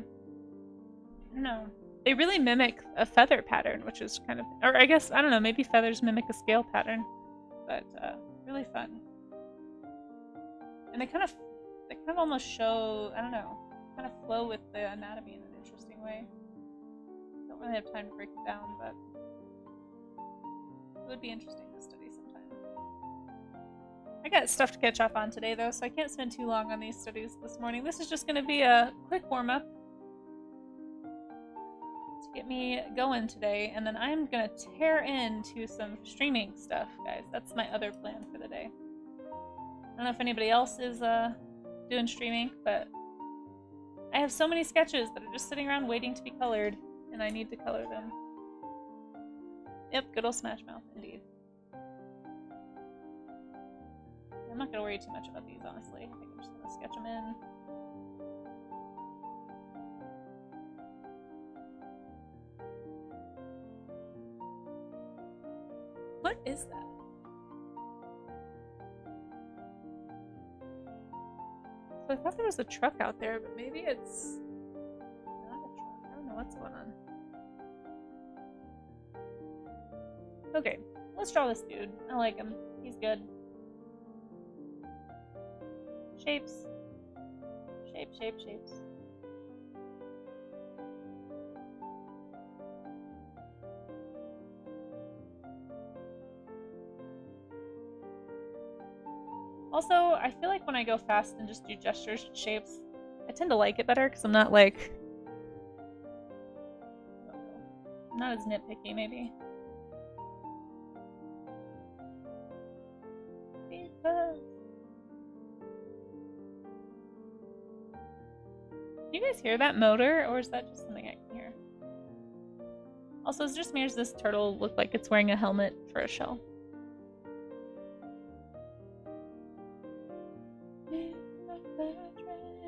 don't know. They really mimic a feather pattern, which is kind of, or I guess, I don't know, maybe feathers mimic a scale pattern, but really fun. And they kind of almost show, I don't know, kind of flow with the anatomy in an interesting way. Don't really have time to break it down, but it would be interesting to study sometime. I got stuff to catch up on today, though, so I can't spend too long on these studies this morning. This is just going to be a quick warm-up to get me going today, and then I'm going to tear into some streaming stuff, guys. That's my other plan for the day. I don't know if anybody else is doing streaming, but I have so many sketches that are just sitting around waiting to be colored, and I need to color them. Yep, good old Smash Mouth, indeed. I'm not gonna worry too much about these, honestly. I think I'm just gonna sketch them in. What is that? So I thought there was a truck out there, but maybe it's not a truck. I don't know what's going on. Okay, let's draw this dude. I like him. He's good. Shapes. Shapes. Also, I feel like when I go fast and just do gestures and shapes, I tend to like it better because I'm not like... I'm not as nitpicky, maybe. Because... Can you guys hear that motor, or is that just something I can hear? Also, it just mirrors this turtle look like it's wearing a helmet for a shell.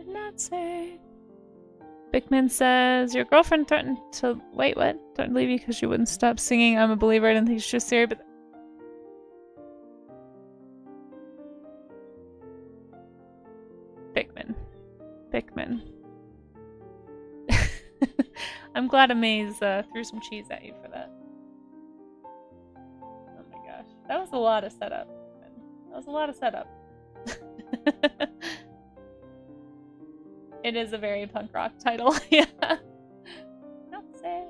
Not say. Bigman says, your girlfriend threatened to... Wait, what? Threatened to leave you because she wouldn't stop singing I'm a Believer. I didn't think she was serious, but... Bigman. I'm glad Amaze threw some cheese at you for that. Oh my gosh. That was a lot of setup. That was a lot of setup. It is a very punk rock title, yeah. Not say.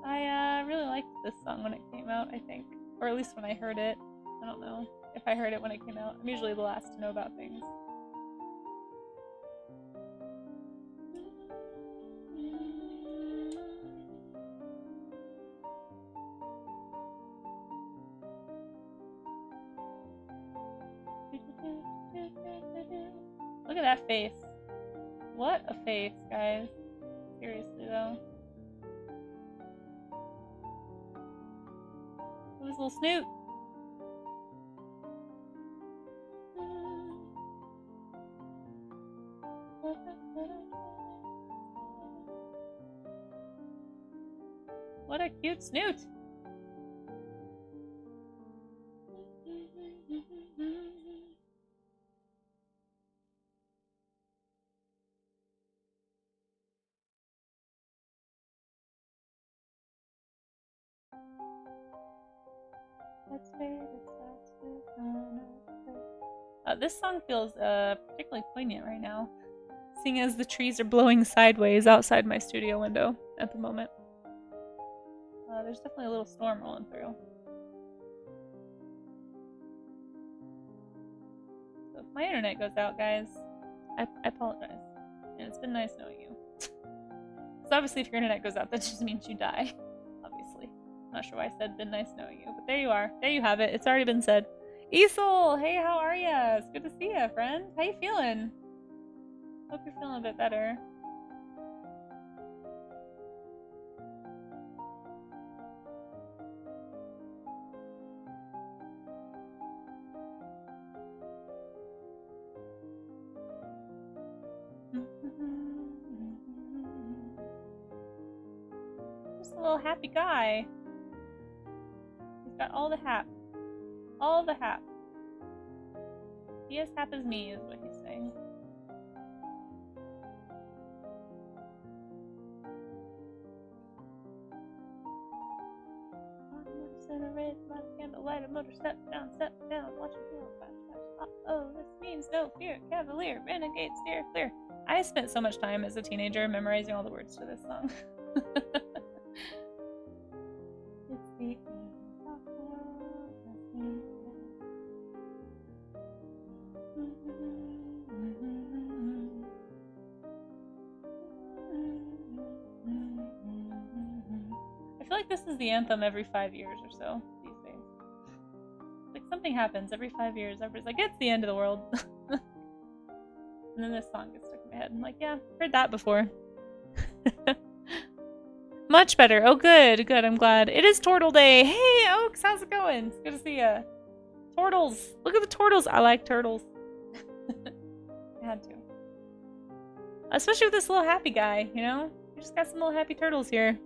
I really liked this song when it came out, I think. Or at least when I heard it. I don't know if I heard it when it came out. I'm usually the last to know about things. Look at that face. What a face, guys. Seriously, though. Look at his little snoot. What a cute snoot. This song feels particularly poignant right now, seeing as the trees are blowing sideways outside my studio window at the moment. There's definitely a little storm rolling through. So if my internet goes out, guys, I apologize. And it's been nice knowing you. Because obviously if your internet goes out, that just means you die. Obviously. I'm not sure why I said been nice knowing you, but there you are. There you have it. It's already been said. Isol! Hey, how are ya? It's good to see ya, friend. How you feeling? Hope you're feeling a bit better. Just a little happy guy. He's got all the hap. All the hap. He as hap as me is what he's saying. By the candlelight, a motor step down, watch it go, flash, flash, pop. Oh, this means no fear, cavalier, renegade, steer clear. I spent so much time as a teenager memorizing all the words to this song. It's the I feel like this is the anthem every 5 years or so these days. Like something happens every 5 years, everybody's like, it's the end of the world. And then this song gets stuck in my head. I'm like, yeah, heard that before. Much better. Oh, good, good. I'm glad. It is Tortle Day. Hey, Oaks, how's it going? It's good to see ya. Tortles. Look at the turtles. I like turtles. I had to. Especially with this little happy guy, you know? We just got some little happy turtles here.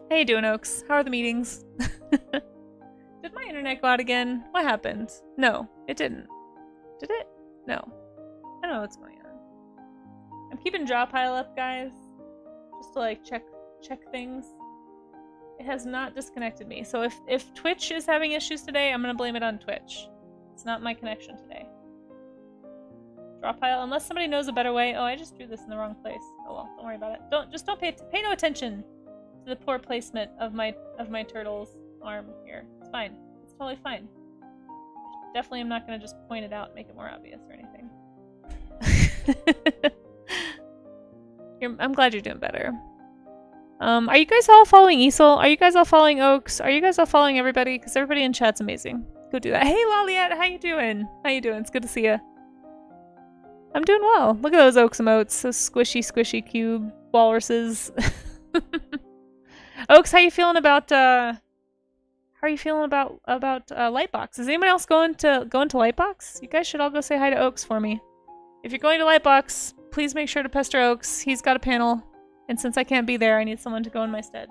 How you doing, Oaks? How are the meetings? Did my internet go out again? What happened? No, it didn't. Did it? No. I don't know what's going on. I'm keeping draw pile up, guys. Just to like check things. It has not disconnected me. So if Twitch is having issues today, I'm gonna blame it on Twitch. It's not my connection today. Draw pile, unless somebody knows a better way. Oh, I just drew this in the wrong place. Oh well, don't worry about it. Don't pay no attention to the poor placement of my turtle's arm here. It's fine. It's totally fine. definitely am not going to just point it out and make it more obvious or anything. I'm glad you're doing better. Are you guys all following Easel? Are you guys all following Oaks? Are you guys all following everybody? Because everybody in chat's amazing. Go do that. Hey, Loliette, how you doing? How you doing? It's good to see you. I'm doing well. Look at those Oaks emotes. Those squishy, squishy cube walruses. Oaks, how you feeling about Lightbox? Is anybody else going to Lightbox? You guys should all go say hi to Oaks for me. If you're going to Lightbox, please make sure to pester Oaks. He's got a panel, and since I can't be there, I need someone to go in my stead.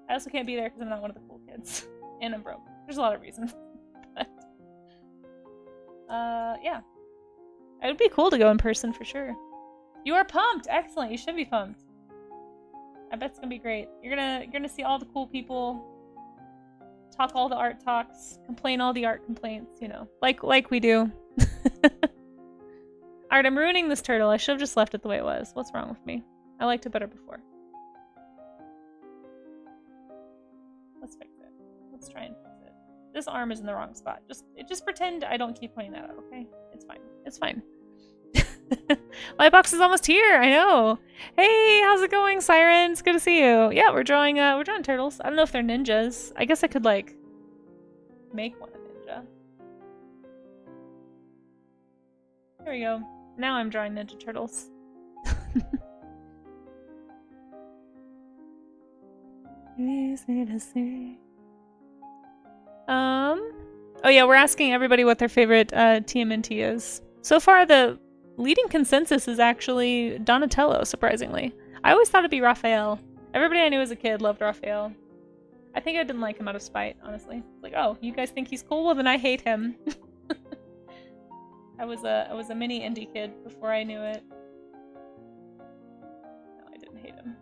I also can't be there because I'm not one of the cool kids, and I'm broke. There's a lot of reasons. But, yeah, it would be cool to go in person for sure. You are pumped. Excellent. You should be pumped. I bet it's gonna be great. You're gonna see all the cool people, talk all the art talks, complain all the art complaints. You know, like we do. Alright, I'm ruining this turtle. I should have just left it the way it was. What's wrong with me? I liked it better before. Let's fix it. Let's try and fix it. This arm is in the wrong spot. Just pretend I don't keep pointing that out, okay? It's fine. It's fine. Lightbox is almost here. I know. Hey, how's it going, Sirens? Good to see you. Yeah, we're drawing turtles. I don't know if they're ninjas. I guess I could like make one a ninja. There we go. Now I'm drawing Ninja Turtles. Oh yeah, we're asking everybody what their favorite TMNT is. So far, the leading consensus is actually Donatello, surprisingly. I always thought it'd be Raphael. Everybody I knew as a kid loved Raphael. I think I didn't like him out of spite, honestly. Like, oh, you guys think he's cool? Well, then I hate him. I was a mini indie kid before I knew it. No, I didn't hate him.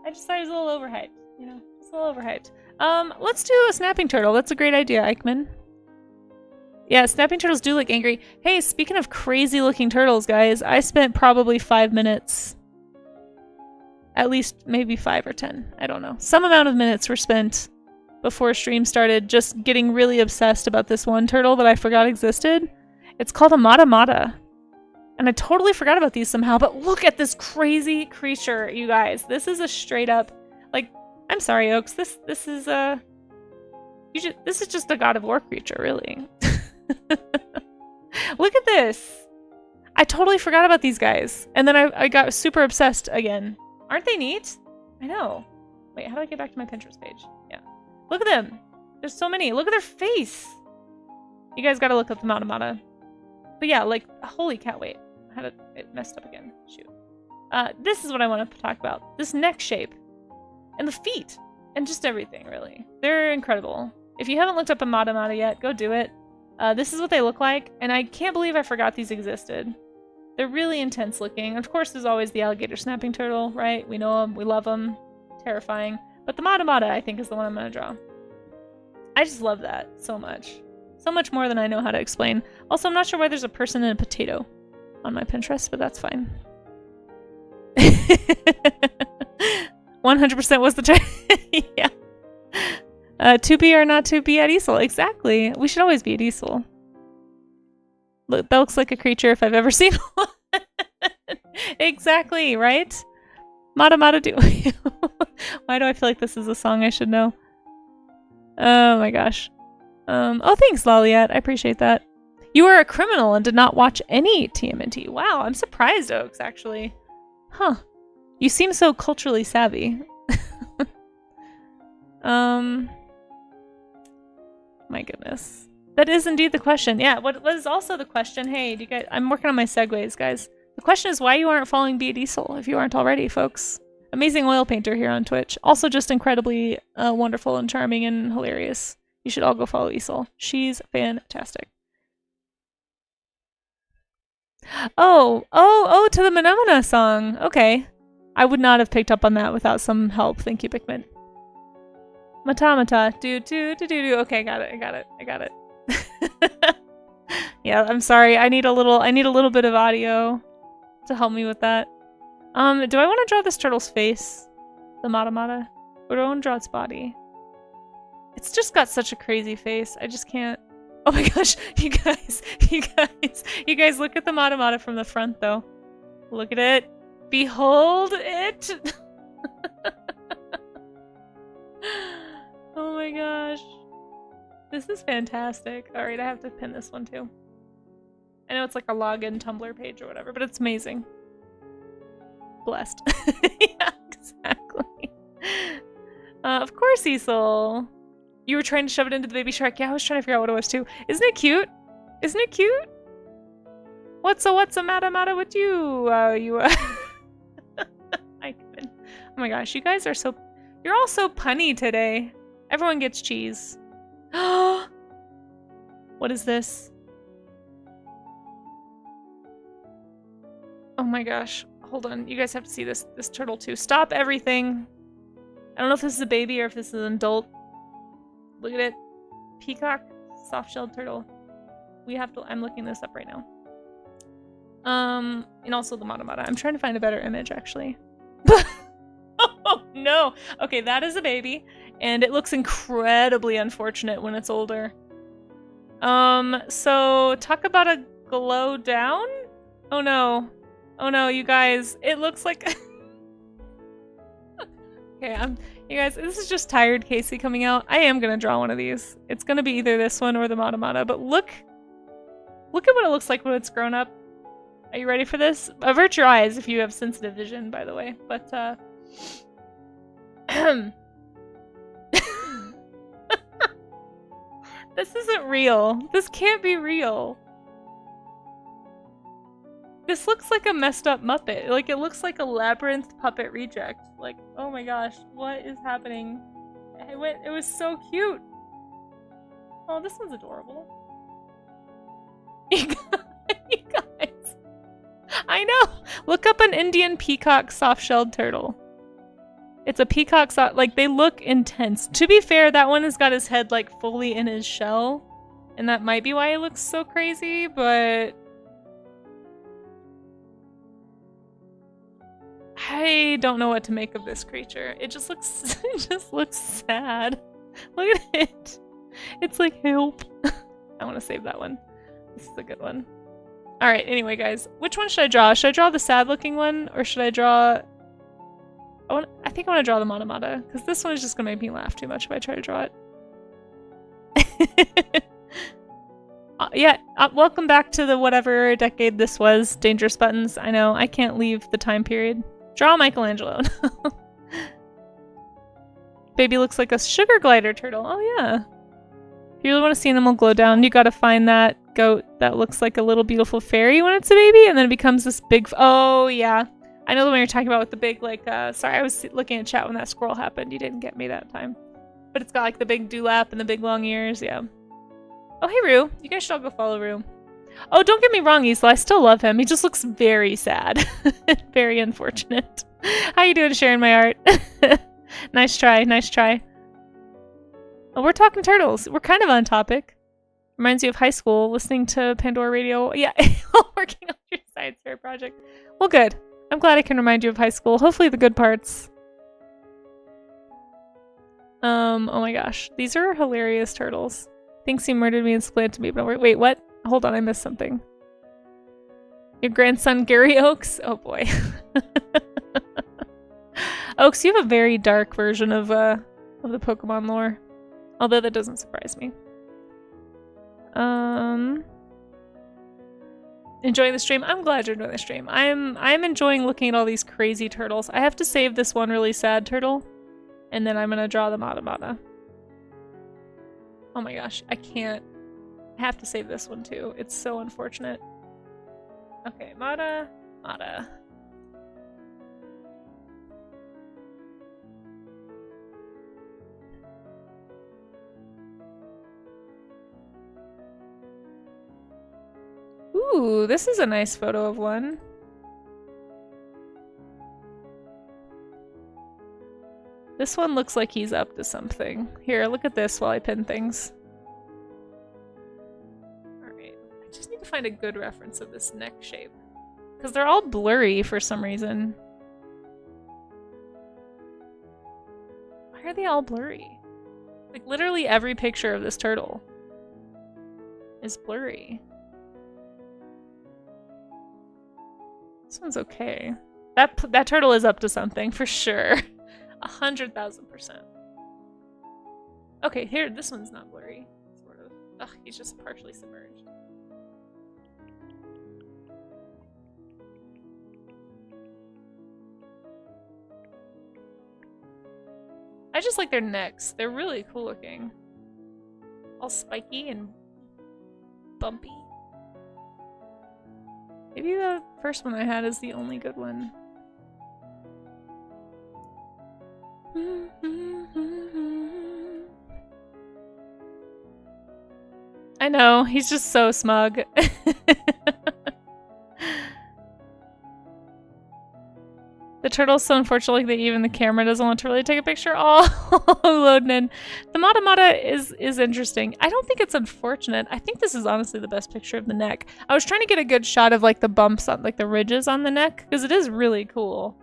I just thought he was a little overhyped, you know, just a little overhyped. Let's do a snapping turtle. That's a great idea, Eichmann. Yeah, snapping turtles do look angry. Hey, speaking of crazy looking turtles, guys, I spent probably 5 minutes, at least maybe 5 or 10, I don't know. Some amount of minutes were spent before stream started just getting really obsessed about this one turtle that I forgot existed. It's called a Mata Mata. And I totally forgot about these somehow, but look at this crazy creature, you guys. This is a straight up, like, I'm sorry, Oaks, this is just a God of War creature, really. Look at this. I totally forgot about these guys. And then I got super obsessed again. Aren't they neat? I know. Wait, how do I get back to my Pinterest page? Yeah. Look at them. There's so many. Look at their face. You guys gotta look up the Mata Mata. But yeah, like, holy cat, wait. It messed up again. Shoot. This is what I want to talk about. This neck shape. And the feet. And just everything, really. They're incredible. If you haven't looked up a Mata Mata yet, go do it. This is what they look like, and I can't believe I forgot these existed. They're really intense looking. Of course, there's always the alligator snapping turtle, right? We know them, we love them. Terrifying. But the Mata Mata, I think, is the one I'm going to draw. I just love that so much. So much more than I know how to explain. Also, I'm not sure why there's a person and a potato on my Pinterest, but that's fine. 100% was the term. Yeah. To be or not to be at Easel. Exactly. We should always be at Easel. Look, that looks like a creature if I've ever seen one. Exactly, right? Mata Mata do. Why do I feel like this is a song I should know? Oh my gosh. Oh, thanks, Loliette. I appreciate that. You are a criminal and did not watch any TMNT. Wow, I'm surprised, Oaks, actually. Huh. You seem so culturally savvy. My goodness. That is indeed the question. Yeah, what is also the question? Hey, do you guys, I'm working on my segues, guys. The question is why you aren't following Be Diesel if you aren't already, folks. Amazing oil painter here on Twitch. Also just incredibly wonderful and charming and hilarious. You should all go follow Isol. She's fantastic. Oh, to the Menomina song. Okay. I would not have picked up on that without some help. Thank you, Pikmin. Matamata. Do. Okay, I got it. Yeah, I'm sorry. I need a little bit of audio to help me with that. Do I want to draw this turtle's face? The Mata Mata? Or do I want to draw its body? It's just got such a crazy face. I just can't. Oh my gosh, you guys, you guys look at the Matamata from the front though. Look at it. Behold it. Oh my gosh. This is fantastic. Alright, I have to pin this one too. I know it's like a login Tumblr page or whatever, but it's amazing. Blessed. Yeah, exactly. Of course, Cecil. You were trying to shove it into the baby shark. Yeah, I was trying to figure out what it was too. Isn't it cute? Isn't it cute? What's a mata with you? I can. Oh my gosh, you guys are so. You're all so punny today. Everyone gets cheese. What is this? Oh my gosh. Hold on. You guys have to see this turtle too. Stop everything. I don't know if this is a baby or if this is an adult. Look at it. Peacock soft-shelled turtle. We have to. I'm looking this up right now. And also the Matamata. I'm trying to find a better image actually. Oh no. Okay, that is a baby, and it looks incredibly unfortunate when it's older. So talk about a glow down? Oh no. Oh no, you guys. It looks like Okay, you guys, this is just tired Casey coming out. I am gonna draw one of these. It's gonna be either this one or the Matamata, but look at what it looks like when it's grown up. Are you ready for this? Avert your eyes if you have sensitive vision, by the way. But this isn't real. This can't be real. This looks like a messed up Muppet. Like, it looks like a Labyrinth puppet reject. Like, oh my gosh, what is happening? It was so cute. Oh, this one's adorable. You guys. I know! Look up an Indian peacock soft-shelled turtle. It's a peacock like, they look intense. To be fair, that one has got his head, like, fully in his shell. And that might be why it looks so crazy, but... I don't know what to make of this creature. It just looks sad. Look at it. It's like, help. I want to save that one. This is a good one. Alright, anyway guys. Which one should I draw? Should I draw the sad looking one? Or should I draw... I think I want to draw the Matamata. Because this one is just going to make me laugh too much if I try to draw it. Yeah, welcome back to the whatever decade this was. Dangerous Buttons. I know, I can't leave the time period. Draw Michelangelo. Baby looks like a sugar glider turtle. Oh yeah. If you really want to see an animal glow down, you gotta find that goat that looks like a little beautiful fairy when it's a baby, and then it becomes this big... Oh yeah. I know the one you're talking about with the big, like, sorry, I was looking at chat when that squirrel happened. You didn't get me that time. But it's got like the big dewlap and the big long ears, yeah. Oh hey Rue. You guys should all go follow Rue. Oh, don't get me wrong, Isla. I still love him. He just looks very sad. Very unfortunate. How you doing, sharing my art? Nice try, nice try. Oh, we're talking turtles. We're kind of on topic. Reminds you of high school, listening to Pandora Radio. Yeah, working on your science fair project. Well, good. I'm glad I can remind you of high school. Hopefully the good parts. Oh my gosh. These are hilarious turtles. Thinks he murdered me and split to me, but wait, what? Hold on, I missed something. Your grandson, Gary Oaks? Oh boy. Oaks, you have a very dark version of the Pokemon lore. Although that doesn't surprise me. Enjoying the stream? I'm glad you're enjoying the stream. I'm enjoying looking at all these crazy turtles. I have to save this one really sad turtle. And then I'm gonna draw the Matamata. Oh my gosh, I can't. I have to save this one too. It's so unfortunate. Okay, Mata. Ooh, this is a nice photo of one. This one looks like he's up to something. Here, look at this while I pin things. Alright, I just need to find a good reference of this neck shape. Because they're all blurry for some reason. Why are they all blurry? Like, literally every picture of this turtle is blurry. This one's okay. That turtle is up to something, for sure. 100,000%. Okay, here, this one's not blurry. Sort of. Ugh, he's just partially submerged. I just like their necks. They're really cool looking. All spiky and bumpy. Maybe the first one I had is the only good one. I know, he's just so smug. The turtle's so unfortunate that even the camera doesn't want to really take a picture. Oh, loading in. The Mata is interesting. I don't think it's unfortunate. I think this is honestly the best picture of the neck. I was trying to get a good shot of like the bumps on like the ridges on the neck because it is really cool.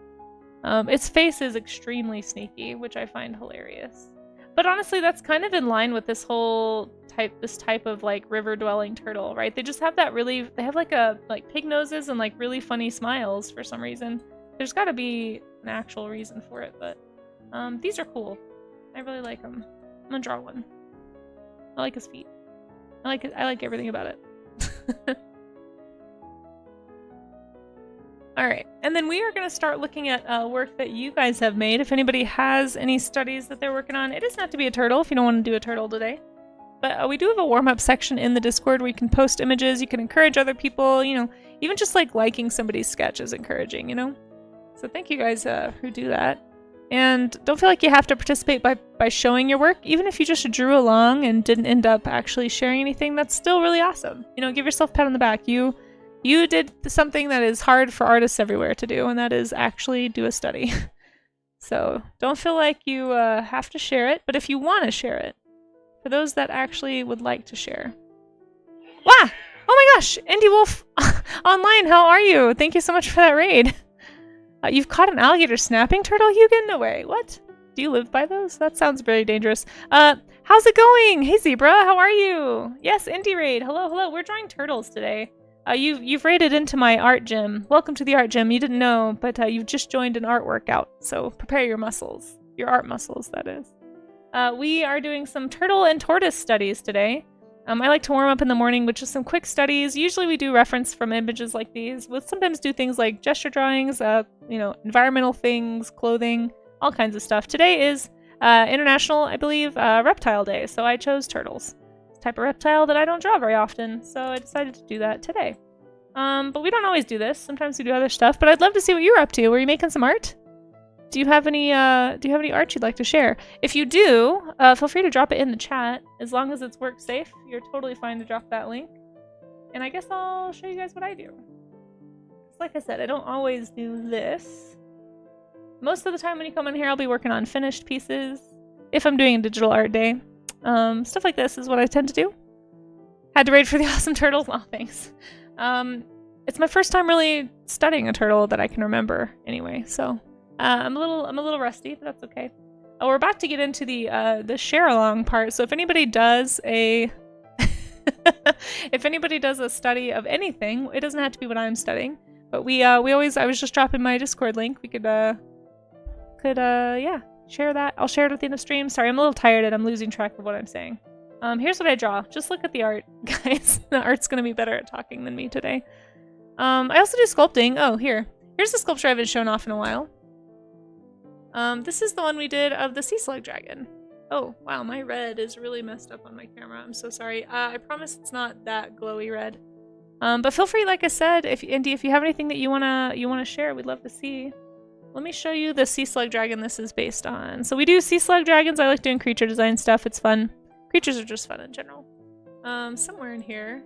Its face is extremely sneaky, which I find hilarious. But honestly, that's kind of in line with this whole type of like river dwelling turtle, right? They just have that really, they have like pig noses and like really funny smiles for some reason. There's got to be an actual reason for it, but these are cool. I really like them. I'm gonna draw one. I like his feet. I like everything about it. All right, and then we are going to start looking at work that you guys have made. If anybody has any studies that they're working on, it doesn't have to be a turtle if you don't want to do a turtle today. But we do have a warm-up section in the Discord where you can post images. You can encourage other people. You know, even just like liking somebody's sketch is encouraging. You know. So thank you guys who do that. And don't feel like you have to participate by showing your work. Even if you just drew along and didn't end up actually sharing anything, that's still really awesome. You know, give yourself a pat on the back. You did something that is hard for artists everywhere to do, and that is actually do a study. So don't feel like you have to share it, but if you want to share it, for those that actually would like to share. Wow! Oh my gosh! Indie Wolf Online, how are you? Thank you so much for that raid. You've caught an alligator snapping turtle, Hugin? No way. What? Do you live by those? That sounds very dangerous. How's it going? Hey, Zebra, how are you? Yes, Indie Raid. Hello, hello. We're drawing turtles today. You've raided into my art gym. Welcome to the art gym. You didn't know, but you've just joined an art workout. So prepare your muscles. Your art muscles, that is. We are doing some turtle and tortoise studies today. I like to warm up in the morning with just some quick studies. Usually we do reference from images like these. We'll sometimes do things like gesture drawings, you know, environmental things, clothing, all kinds of stuff. Today is International, I believe, Reptile Day, so I chose turtles. It's a type of reptile that I don't draw very often, so I decided to do that today. But we don't always do this. Sometimes we do other stuff, but I'd love to see what you're up to. Were you making some art? Do you have any art you'd like to share? If you do, feel free to drop it in the chat. As long as it's work safe, you're totally fine to drop that link. And I guess I'll show you guys what I do. Like I said, I don't always do this. Most of the time when you come in here, I'll be working on finished pieces. If I'm doing a digital art day. Stuff like this is what I tend to do. Had to raid for the awesome turtle? Oh, thanks. It's my first time really studying a turtle that I can remember anyway, so... I'm a little rusty, but that's okay. We're about to get into the share along part. So if anybody does a study of anything, it doesn't have to be what I'm studying. But I was just dropping my Discord link. We could yeah, share that. I'll share it at the end of stream. Sorry, I'm a little tired and I'm losing track of what I'm saying. Here's what I draw. Just look at the art, guys. The art's gonna be better at talking than me today. I also do sculpting. Oh, here's the sculpture I haven't shown off in a while. This is the one we did of the sea slug dragon. Oh, wow, my red is really messed up on my camera. I'm so sorry. I promise it's not that glowy red. But feel free, like I said, Indy, if you have anything that you wanna share, we'd love to see. Let me show you the sea slug dragon this is based on. So we do sea slug dragons. I like doing creature design stuff. It's fun. Creatures are just fun in general. Somewhere in here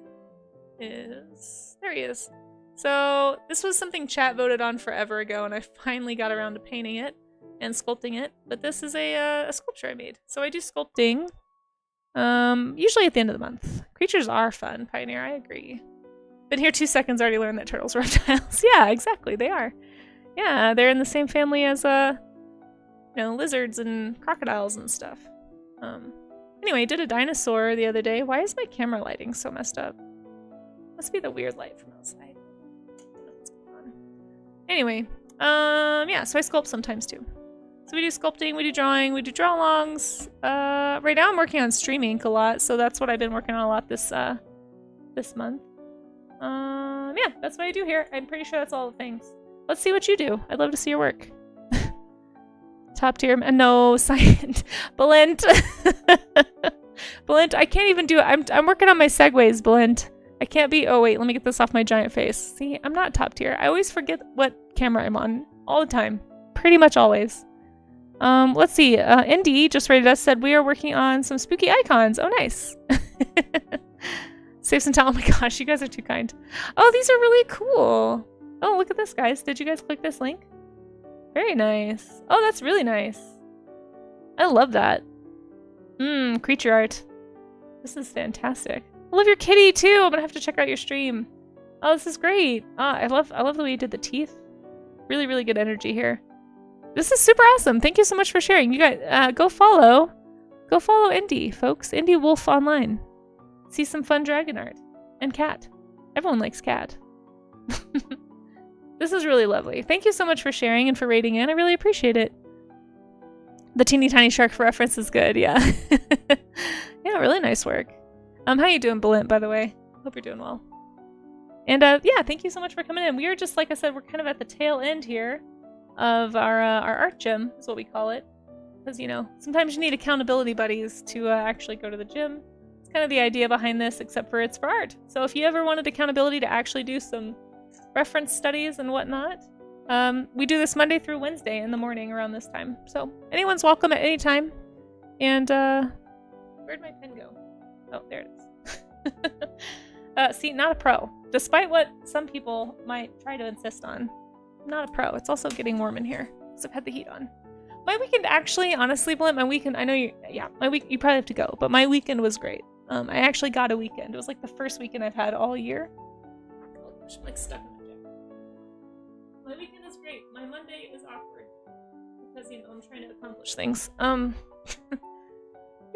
is... There he is. So this was something chat voted on forever ago, and I finally got around to painting it and sculpting it, but this is a sculpture I made. So I do sculpting, usually at the end of the month. Creatures are fun, Pioneer, I agree. Been here 2 seconds, already learned that turtles are reptiles. Yeah, exactly, they are. Yeah, they're in the same family as, you know, lizards and crocodiles and stuff. Anyway, I did a dinosaur the other day. Why is my camera lighting so messed up? Must be the weird light from outside. What's going on? Anyway, yeah, so I sculpt sometimes too. So we do sculpting, we do drawing, we do draw-alongs. Right now I'm working on Stream Ink a lot, so that's what I've been working on a lot this month. Yeah, that's what I do here. I'm pretty sure that's all the things. Let's see what you do. I'd love to see your work. Top tier. No, science. Belint. Belint, I can't even do it. I'm working on my segues, Belint. I can't be. Oh, wait. Let me get this off my giant face. See, I'm not top tier. I always forget what camera I'm on all the time. Pretty much always. Let's see. Indy just rated us, said we are working on some spooky icons. Oh, nice. Save some time. Oh my gosh, you guys are too kind. Oh, these are really cool. Oh, look at this, guys. Did you guys click this link? Very nice. Oh, that's really nice. I love that. Creature art. This is fantastic. I love your kitty too. I'm gonna have to check out your stream. Oh, this is great. I love the way you did the teeth. Really, really good energy here. This is super awesome. Thank you so much for sharing. You guys, go follow Indy, folks. Indy Wolf Online. See some fun dragon art. And cat. Everyone likes cat. This is really lovely. Thank you so much for sharing and for rating in. I really appreciate it. The teeny tiny shark reference is good, yeah. Yeah, really nice work. How you doing, Belint, by the way? Hope you're doing well. And yeah, thank you so much for coming in. We are just, like I said, we're kind of at the tail end here of our art gym, is what we call it. Because, you know, sometimes you need accountability buddies to actually go to the gym. It's kind of the idea behind this, except for it's for art. So if you ever wanted accountability to actually do some reference studies and whatnot, we do this Monday through Wednesday in the morning around this time. So anyone's welcome at any time. And where'd my pen go? Oh, there it is. See, not a pro. Despite what some people might try to insist on, I'm not a pro. It's also getting warm in here because I've had the heat on. My weekend actually, honestly, Blint, my weekend, I know you probably have to go, but my weekend was great. I actually got a weekend. It was like the first weekend I've had all year. Oh gosh, I'm like stuck in my jacket. My weekend is great. My Monday is awkward because, you know, I'm trying to accomplish things.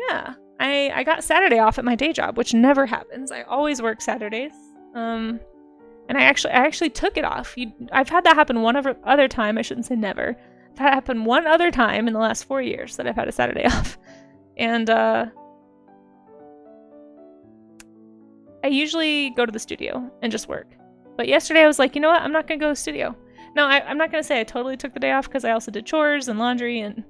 Yeah, I got Saturday off at my day job, which never happens. I always work Saturdays. And I actually took it off. I've had that happen one other time. I shouldn't say never. That happened one other time in the last 4 years that I've had a Saturday off. And I usually go to the studio and just work. But yesterday I was like, you know what? I'm not going to go to the studio. Now, I'm not going to say I totally took the day off because I also did chores and laundry and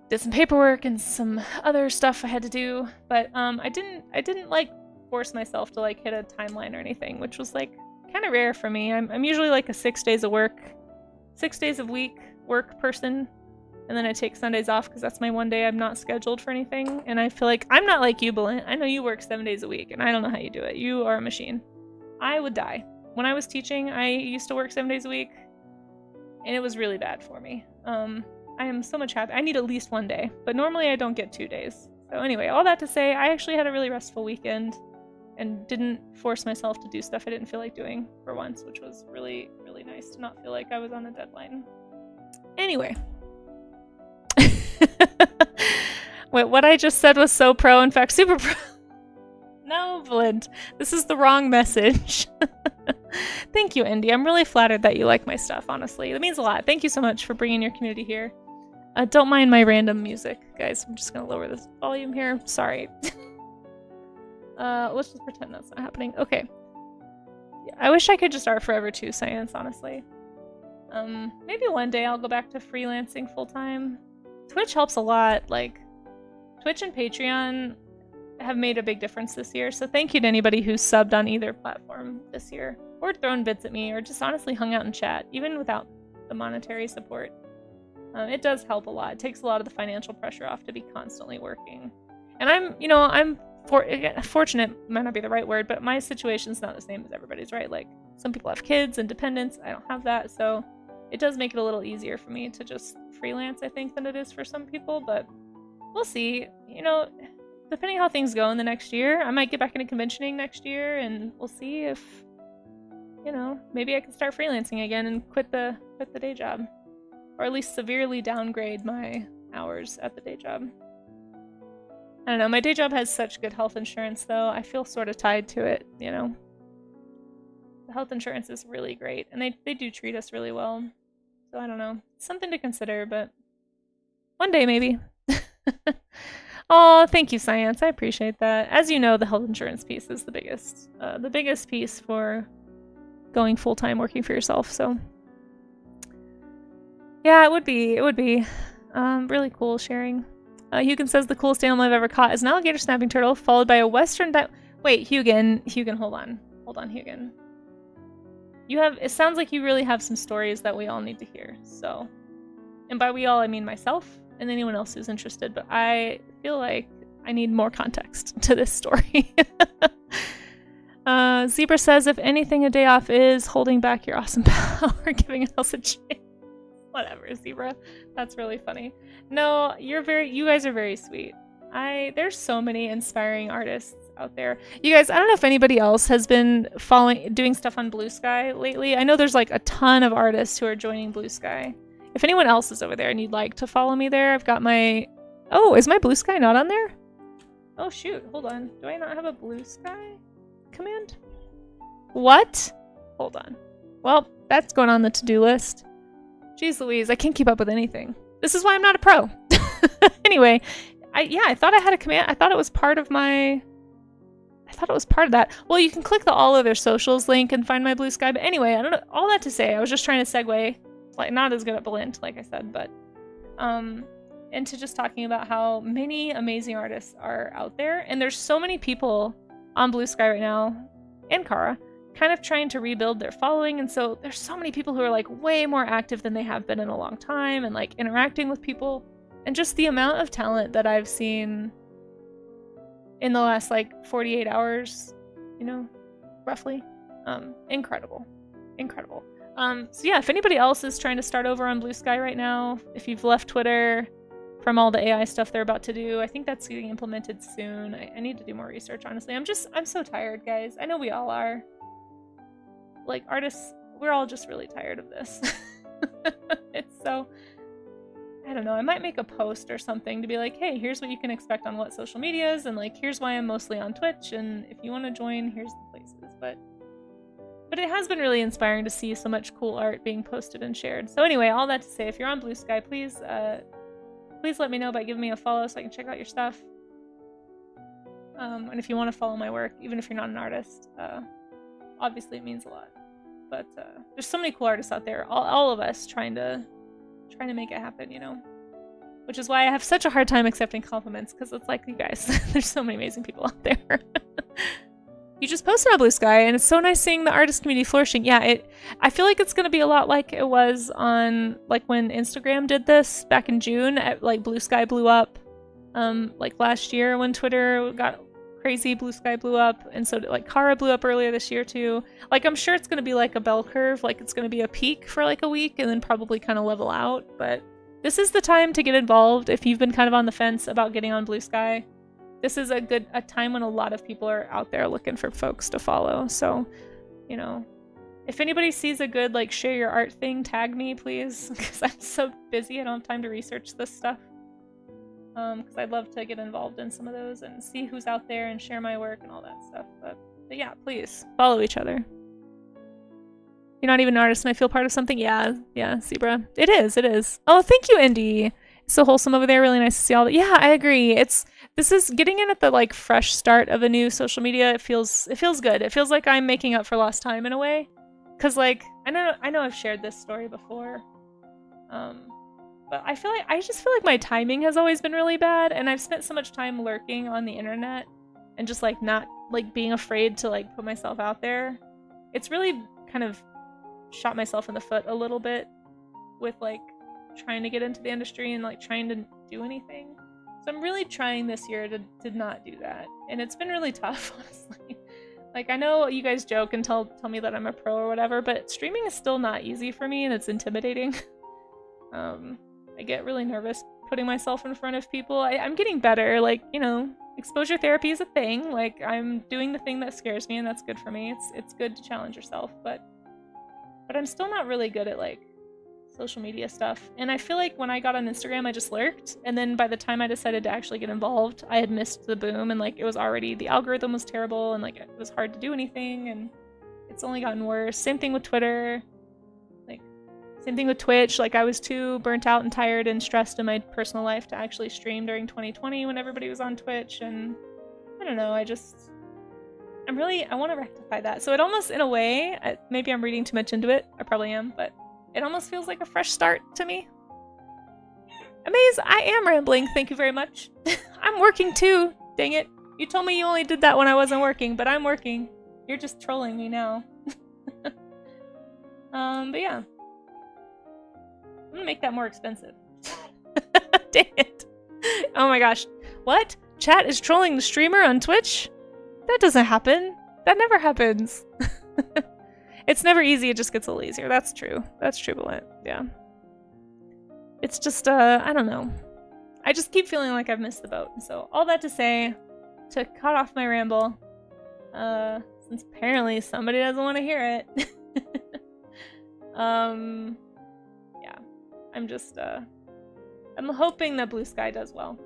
did some paperwork and some other stuff I had to do. But I didn't like force myself to like hit a timeline or anything, which was like kind of rare for me. I'm usually like a 6 days of week work person, and then I take Sundays off because that's my one day I'm not scheduled for anything. And I feel like I'm not like you, Belint. I know you work 7 days a week, and I don't know how you do it. You are a machine. I would die. When I was teaching, I used to work 7 days a week, and it was really bad for me. I am so much happy. I need at least 1 day, but normally I don't get 2 days. So anyway, all that to say, I actually had a really restful weekend and didn't force myself to do stuff I didn't feel like doing for once, which was really, really nice to not feel like I was on a deadline. Anyway. Wait, what I just said was so pro, in fact, super pro. No, Blind. This is the wrong message. Thank you, Indy. I'm really flattered that you like my stuff, honestly. That means a lot. Thank you so much for bringing your community here. Don't mind my random music, guys. I'm just gonna lower this volume here. Sorry. Let's just pretend that's not happening. Okay. Yeah, I wish I could just art forever too, science, honestly. Maybe one day I'll go back to freelancing full-time. Twitch helps a lot. Like, Twitch and Patreon have made a big difference this year, so thank you to anybody who's subbed on either platform this year, or thrown bits at me, or just honestly hung out and chat, even without the monetary support. It does help a lot. It takes a lot of the financial pressure off to be constantly working. And I'm fortunate might not be the right word, but my situation's not the same as everybody's, right? Like, some people have kids and dependents. I don't have that, so it does make it a little easier for me to just freelance, I think, than it is for some people, but we'll see. You know, depending how things go in the next year, I might get back into conventioning next year, and we'll see if, you know, maybe I can start freelancing again and quit the day job, or at least severely downgrade my hours at the day job. I don't know, my day job has such good health insurance though. I feel sort of tied to it, you know. The health insurance is really great, and they do treat us really well. So I don't know. Something to consider, but one day maybe. Oh, thank you, Science. I appreciate that. As you know, the health insurance piece is the biggest piece for going full-time working for yourself, so. Yeah, it would be really cool sharing. Hugin says the coolest animal I've ever caught is an alligator snapping turtle, followed by a western wait, Hugin, hold on, Hugin. It sounds like you really have some stories that we all need to hear, so. And by we all, I mean myself and anyone else who's interested, but I feel like I need more context to this story. Zebra says, if anything, a day off is holding back your awesome power, giving us a chance. Whatever, Zebra. That's really funny. No, you guys are very sweet. There's so many inspiring artists out there. You guys, I don't know if anybody else has been doing stuff on Blue Sky lately. I know there's like a ton of artists who are joining Blue Sky. If anyone else is over there and you'd like to follow me there, I've got my... Oh, is my Blue Sky not on there? Oh shoot, hold on. Do I not have a Blue Sky command? What? Hold on. Well, that's going on the to-do list. Jeez Louise, I can't keep up with anything. This is why I'm not a pro. Anyway, I thought I had a command. I thought it was part of my... I thought it was part of that. Well, you can click the all of their socials link and find my Blue Sky. But anyway, I don't know. All that to say, I was just trying to segue. Like, not as good at Blint, like I said, but into just talking about how many amazing artists are out there. And there's so many people on Blue Sky right now, and Kara, kind of trying to rebuild their following. And so there's so many people who are like way more active than they have been in a long time and like interacting with people. And just the amount of talent that I've seen in the last like 48 hours, you know, roughly. Incredible. So yeah, if anybody else is trying to start over on Blue Sky right now, if you've left Twitter from all the AI stuff they're about to do, I think that's getting implemented soon. I need to do more research, honestly. I'm so tired, guys. I know we all are. Like, artists, we're all just really tired of this. It's so... I don't know, I might make a post or something to be like, hey, here's what you can expect on what social medias, and like, here's why I'm mostly on Twitch, and if you want to join, here's the places. But it has been really inspiring to see so much cool art being posted and shared. So anyway, all that to say, if you're on Blue Sky, please let me know by giving me a follow so I can check out your stuff. And if you want to follow my work, even if you're not an artist, obviously it means a lot. But there's so many cool artists out there, all of us trying to make it happen, you know? Which is why I have such a hard time accepting compliments, because it's like, you guys, there's so many amazing people out there. You just posted on Blue Sky, and it's so nice seeing the artist community flourishing. Yeah, I feel like it's going to be a lot like it was on, like, when Instagram did this back in June, like, Blue Sky blew up. Like, last year when Twitter got crazy, Blue Sky blew up, and so, like, Kara blew up earlier this year, too. Like, I'm sure it's going to be like a bell curve, like, it's going to be a peak for, like, a week, and then probably kind of level out, but this is the time to get involved if you've been kind of on the fence about getting on Blue Sky. This is a time when a lot of people are out there looking for folks to follow. So, you know, if anybody sees a good, like, share your art thing, tag me, please. Because I'm so busy, I don't have time to research this stuff. Because I'd love to get involved in some of those and see who's out there and share my work and all that stuff. But yeah, please, follow each other. You're not even an artist and I feel part of something? Yeah, Zebra. It is. Oh, thank you, Indy. It's so wholesome over there. Really nice to see all that. Yeah, I agree. This is getting in at the, like, fresh start of a new social media. It feels good. It feels like I'm making up for lost time in a way. Cause, like, I know I've shared this story before. But I just feel like my timing has always been really bad, and I've spent so much time lurking on the internet and just, like, not, like, being afraid to, like, put myself out there. It's really kind of shot myself in the foot a little bit with, like, trying to get into the industry and, like, trying to do anything. So I'm really trying this year to not do that. And it's been really tough, honestly. Like, I know you guys joke and tell me that I'm a pro or whatever, but streaming is still not easy for me, and it's intimidating. I get really nervous putting myself in front of people. I'm getting better, like, you know, exposure therapy is a thing. Like, I'm doing the thing that scares me, and that's good for me. It's good to challenge yourself, but I'm still not really good at, like, social media stuff. And I feel like when I got on Instagram, I just lurked. And then by the time I decided to actually get involved, I had missed the boom. And like, it was already, the algorithm was terrible. And like, it was hard to do anything. And it's only gotten worse. Same thing with Twitter. Like, same thing with Twitch. Like, I was too burnt out and tired and stressed in my personal life to actually stream during 2020 when everybody was on Twitch. And I don't know, I want to rectify that. So it almost, in a way, maybe I'm reading too much into it. I probably am, but it almost feels like a fresh start to me. Amaze, I am rambling. Thank you very much. I'm working too. Dang it. You told me you only did that when I wasn't working, but I'm working. You're just trolling me now. But yeah. I'm gonna make that more expensive. Dang it. Oh my gosh. What? Chat is trolling the streamer on Twitch? That doesn't happen. That never happens. It's never easy, it just gets a little easier. That's true. That's true, Bullet. Yeah. It's just, I don't know. I just keep feeling like I've missed the boat. So, all that to say, to cut off my ramble, since apparently somebody doesn't want to hear it. Yeah. I'm just, I'm hoping that Blue Sky does well.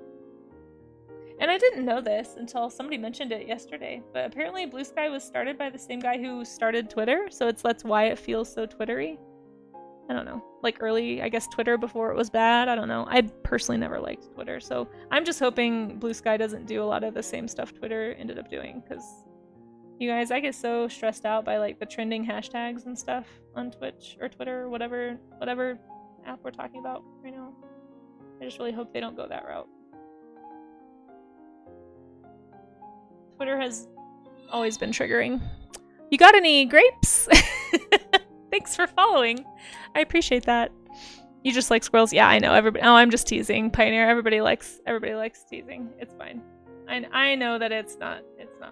And I didn't know this until somebody mentioned it yesterday, but apparently Blue Sky was started by the same guy who started Twitter, so that's why it feels so Twittery. I don't know. Like early, I guess, Twitter before it was bad. I don't know. I personally never liked Twitter, so I'm just hoping Blue Sky doesn't do a lot of the same stuff Twitter ended up doing, because you guys, I get so stressed out by like the trending hashtags and stuff on Twitch or Twitter or whatever app we're talking about right now. I just really hope they don't go that route. Twitter has always been triggering. You got any grapes? Thanks for following. I appreciate that. You just like squirrels? Yeah, I know. Everybody. Oh, I'm just teasing. Pioneer. Everybody likes teasing. It's fine. I know that it's not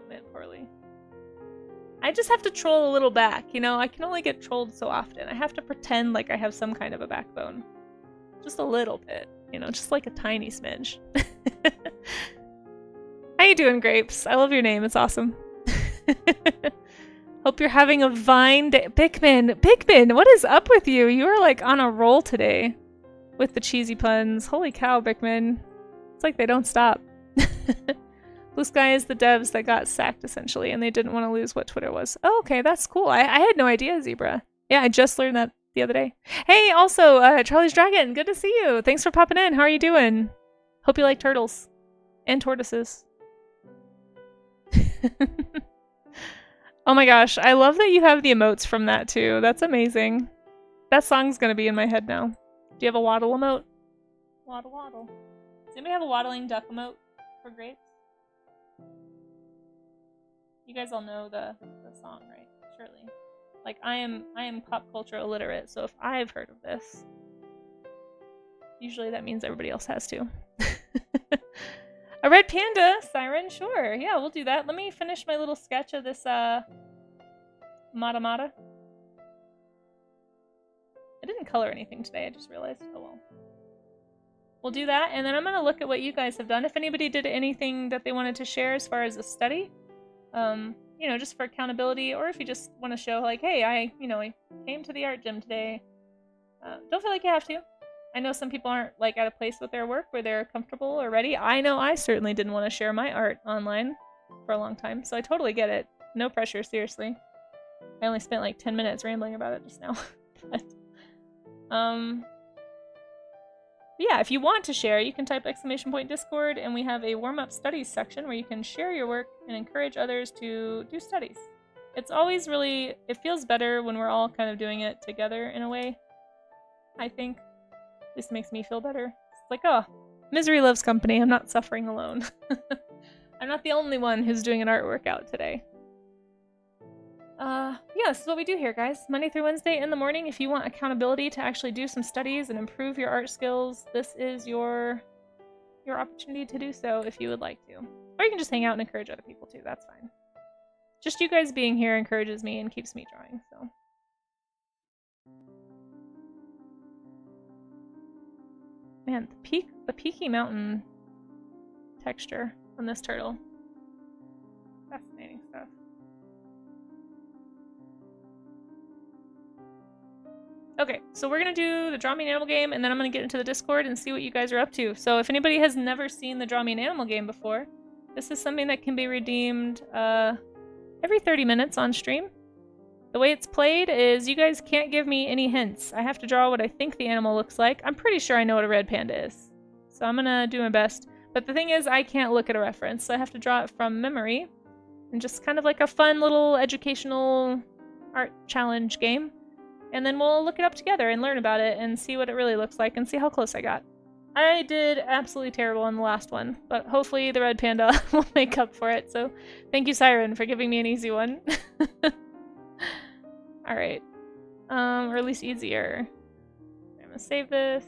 meant poorly. I just have to troll a little back, you know? I can only get trolled so often. I have to pretend like I have some kind of a backbone. Just a little bit, you know, just like a tiny smidge. How you doing, Grapes? I love your name. It's awesome. Hope you're having a Vine day. Pikmin, what is up with you? You are like on a roll today with the cheesy puns. Holy cow, Pikmin. It's like they don't stop. Blue Sky is the devs that got sacked, essentially, and they didn't want to lose what Twitter was. Oh, okay, that's cool. I had no idea, Zebra. Yeah, I just learned that the other day. Hey, also, Charlie's Dragon, good to see you. Thanks for popping in. How are you doing? Hope you like turtles. And tortoises. Oh my gosh, I love that you have the emotes from that too. That's amazing. That song's gonna be in my head now. Do you have a waddle emote? Waddle waddle. Does anybody have a waddling duck emote for grapes? You guys all know the song, right? Surely. Like I am pop culture illiterate, so if I've heard of this, usually that means everybody else has too. A red panda, Siren, sure. Yeah, we'll do that. Let me finish my little sketch of this, Mata Mata. I didn't color anything today, I just realized. Oh well. We'll do that, and then I'm gonna look at what you guys have done. If anybody did anything that they wanted to share as far as a study, you know, just for accountability, or if you just want to show, like, hey, I came to the art gym today. Don't feel like you have to. I know some people aren't like at a place with their work where they're comfortable or ready. I know I certainly didn't want to share my art online for a long time, so I totally get it. No pressure, seriously. I only spent like 10 minutes rambling about it just now. But, yeah, if you want to share, you can type !Discord, and we have a warm-up studies section where you can share your work and encourage others to do studies. It's always really, it feels better when we're all kind of doing it together in a way, I think. This makes me feel better. It's like, oh, misery loves company. I'm not suffering alone. I'm not the only one who's doing an art workout today. Yeah, this is what we do here, guys. Monday through Wednesday in the morning. If you want accountability to actually do some studies and improve your art skills, this is your opportunity to do so if you would like to. Or you can just hang out and encourage other people too. That's fine. Just you guys being here encourages me and keeps me drawing, so. Man, the peaky mountain texture on this turtle. Fascinating stuff. Okay, so we're gonna do the Draw Me an Animal game, and then I'm gonna get into the Discord and see what you guys are up to. So if anybody has never seen the Draw Me an Animal game before, this is something that can be redeemed every 30 minutes on stream. The way it's played is you guys can't give me any hints. I have to draw what I think the animal looks like. I'm pretty sure I know what a red panda is, so I'm gonna do my best. But the thing is, I can't look at a reference, so I have to draw it from memory, and just kind of like a fun little educational art challenge game. And then we'll look it up together and learn about it and see what it really looks like and see how close I got. I did absolutely terrible on the last one, but hopefully the red panda will make up for it. So thank you, Siren, for giving me an easy one. Alright. Or at least easier. I'm gonna save this.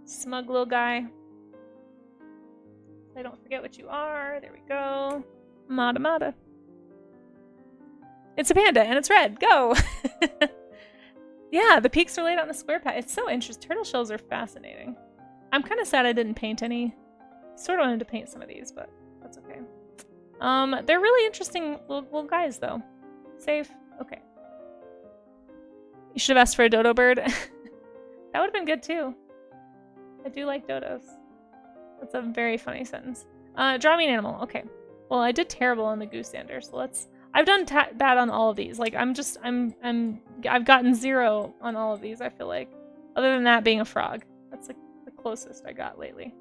Smug little guy. So I don't forget what you are. There we go. Mata Mata. It's a panda and it's red. Go! Yeah, the peaks are laid on the square pad. It's so interesting. Turtle shells are fascinating. I'm kind of sad I didn't paint any. Sort of wanted to paint some of these, but that's okay. They're really interesting little guys, though. Save. Okay. You should have asked for a dodo bird. That would have been good, too. I do like dodos. That's a very funny sentence. Draw me an animal. Okay. Well, I did terrible on the goose dander, so let's... I've done bad on all of these. Like, I've gotten 0 on all of these, I feel like. Other than that being a frog. That's like the closest I got lately.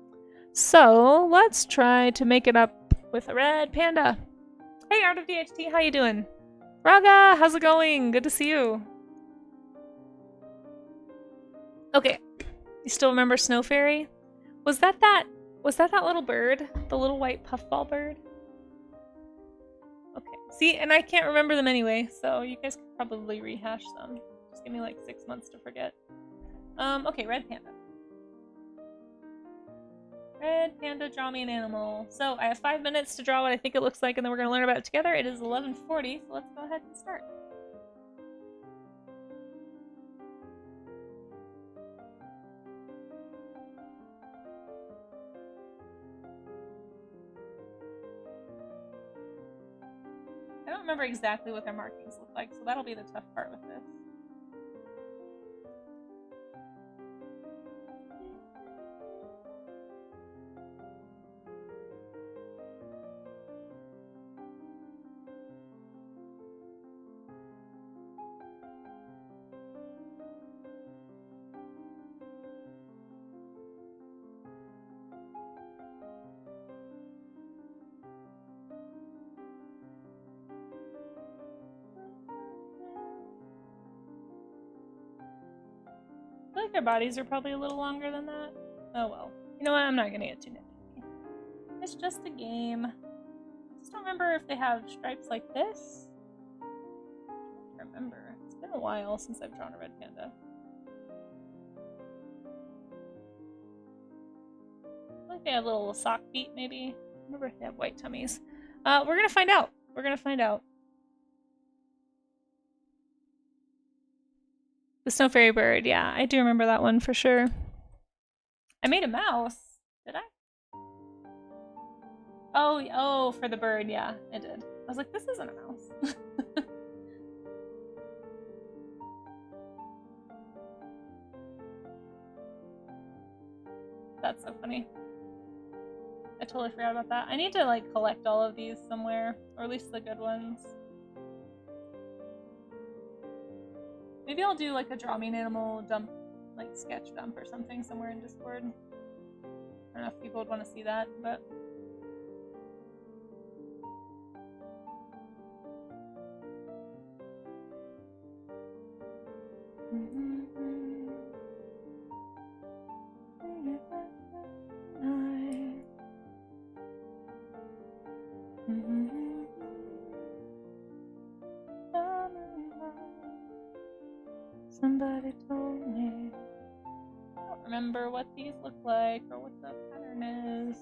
So, let's try to make it up with a red panda. Hey, Art of DHT, how you doing? Raga, how's it going? Good to see you. Okay. You still remember Snow Fairy? Was that little bird? The little white puffball bird? Okay. See, and I can't remember them anyway, so you guys could probably rehash them. Just give me like 6 months to forget. Okay, red panda. Red panda, draw me an animal. So I have 5 minutes to draw what I think it looks like, and then we're gonna learn about it together. It is 11:40, so let's go ahead and start. I don't remember exactly what their markings look like, so that'll be the tough part with this. I feel like their bodies are probably a little longer than that. Oh well. You know what? I'm not gonna get too nitpicky. It's just a game. I just don't remember if they have stripes like this. I can't remember. It's been a while since I've drawn a red panda. I feel like they have little sock feet, maybe. I remember if they have white tummies. We're gonna find out. We're gonna find out. The Snow Fairy bird, yeah, I do remember that one for sure. I made a mouse. Did I? Oh, for the bird, yeah, I did. I was like, this isn't a mouse. That's so funny. I totally forgot about that. I need to, like, collect all of these somewhere, or at least the good ones. Maybe I'll do like a draw me an animal dump, like sketch dump or something somewhere in Discord. I don't know if people would want to see that, but... Somebody told me. I don't remember what these look like or what the pattern is.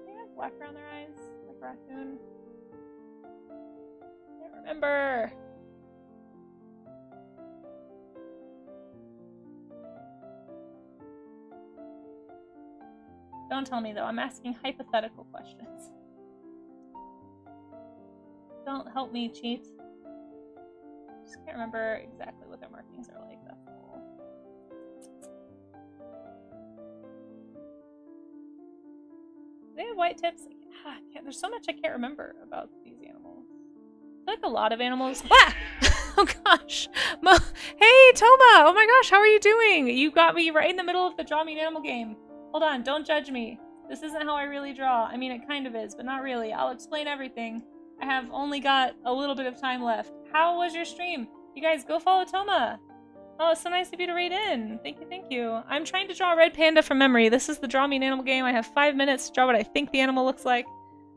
They have black around their eyes, like raccoon. I can't remember. Don't tell me though. I'm asking hypothetical questions. Don't help me cheat. Just can't remember exactly what their markings are like. That's all. Do they have white tips? There's so much I can't remember about these animals. I feel like a lot of animals. Ah! Oh gosh. Hey Toma! Oh my gosh, how are you doing? You got me right in the middle of the Draw Me an Animal game. Hold on, don't judge me. This isn't how I really draw. I mean, it kind of is, but not really. I'll explain everything. I have only got a little bit of time left. How was your stream? You guys, go follow Toma. Oh, it's so nice of you to raid in. Thank you, thank you. I'm trying to draw a red panda from memory. This is the Draw Me an Animal game. I have 5 minutes to draw what I think the animal looks like.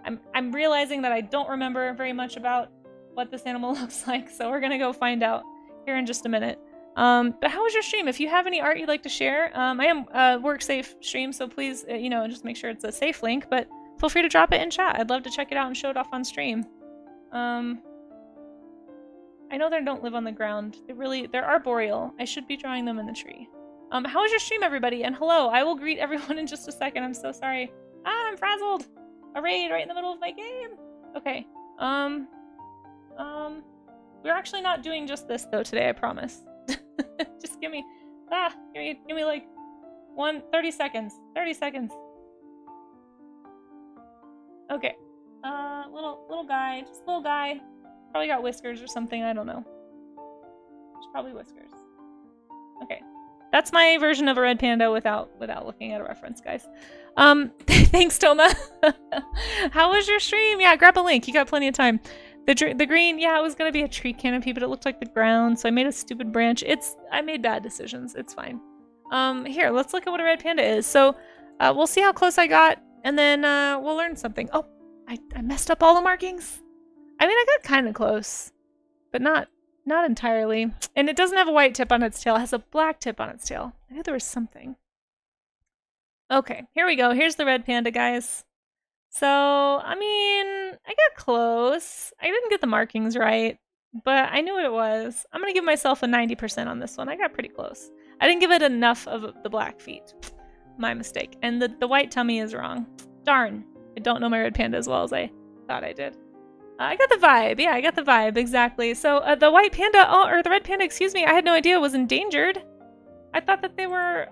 I'm realizing that I don't remember very much about what this animal looks like, so we're gonna go find out here in just a minute. But how was your stream? If you have any art you'd like to share, I am a work safe stream, so please, you know, just make sure it's a safe link, but feel free to drop it in chat. I'd love to check it out and show it off on stream. I know they don't live on the ground. They're arboreal. I should be drawing them in the tree. How was your stream, everybody? And hello, I will greet everyone in just a second. I'm so sorry. Ah, I'm frazzled. A raid right in the middle of my game. Okay. We're actually not doing just this though today, I promise. Just give me like 30 seconds. 30 seconds. Okay. Little guy, just little guy. Probably got whiskers or something, I don't know. It's probably whiskers. Okay. That's my version of a red panda without looking at a reference, guys. Thanks, Toma. How was your stream? Yeah, grab a link. You got plenty of time. The green, yeah, it was gonna be a tree canopy, but it looked like the ground, so I made a stupid branch. I made bad decisions. It's fine. Here, let's look at what a red panda is. So, we'll see how close I got, and then we'll learn something. Oh, I messed up all the markings. I mean, I got kind of close, but not entirely. And it doesn't have a white tip on its tail. It has a black tip on its tail. I knew there was something. Okay, here we go. Here's the red panda, guys. So, I mean, I got close. I didn't get the markings right, but I knew what it was. I'm going to give myself a 90% on this one. I got pretty close. I didn't give it enough of the black feet. My mistake. And the white tummy is wrong. Darn. I don't know my red panda as well as I thought I did. I got the vibe. Yeah, I got the vibe. Exactly. So, the white panda, or the red panda, excuse me, I had no idea it was endangered. I thought that they were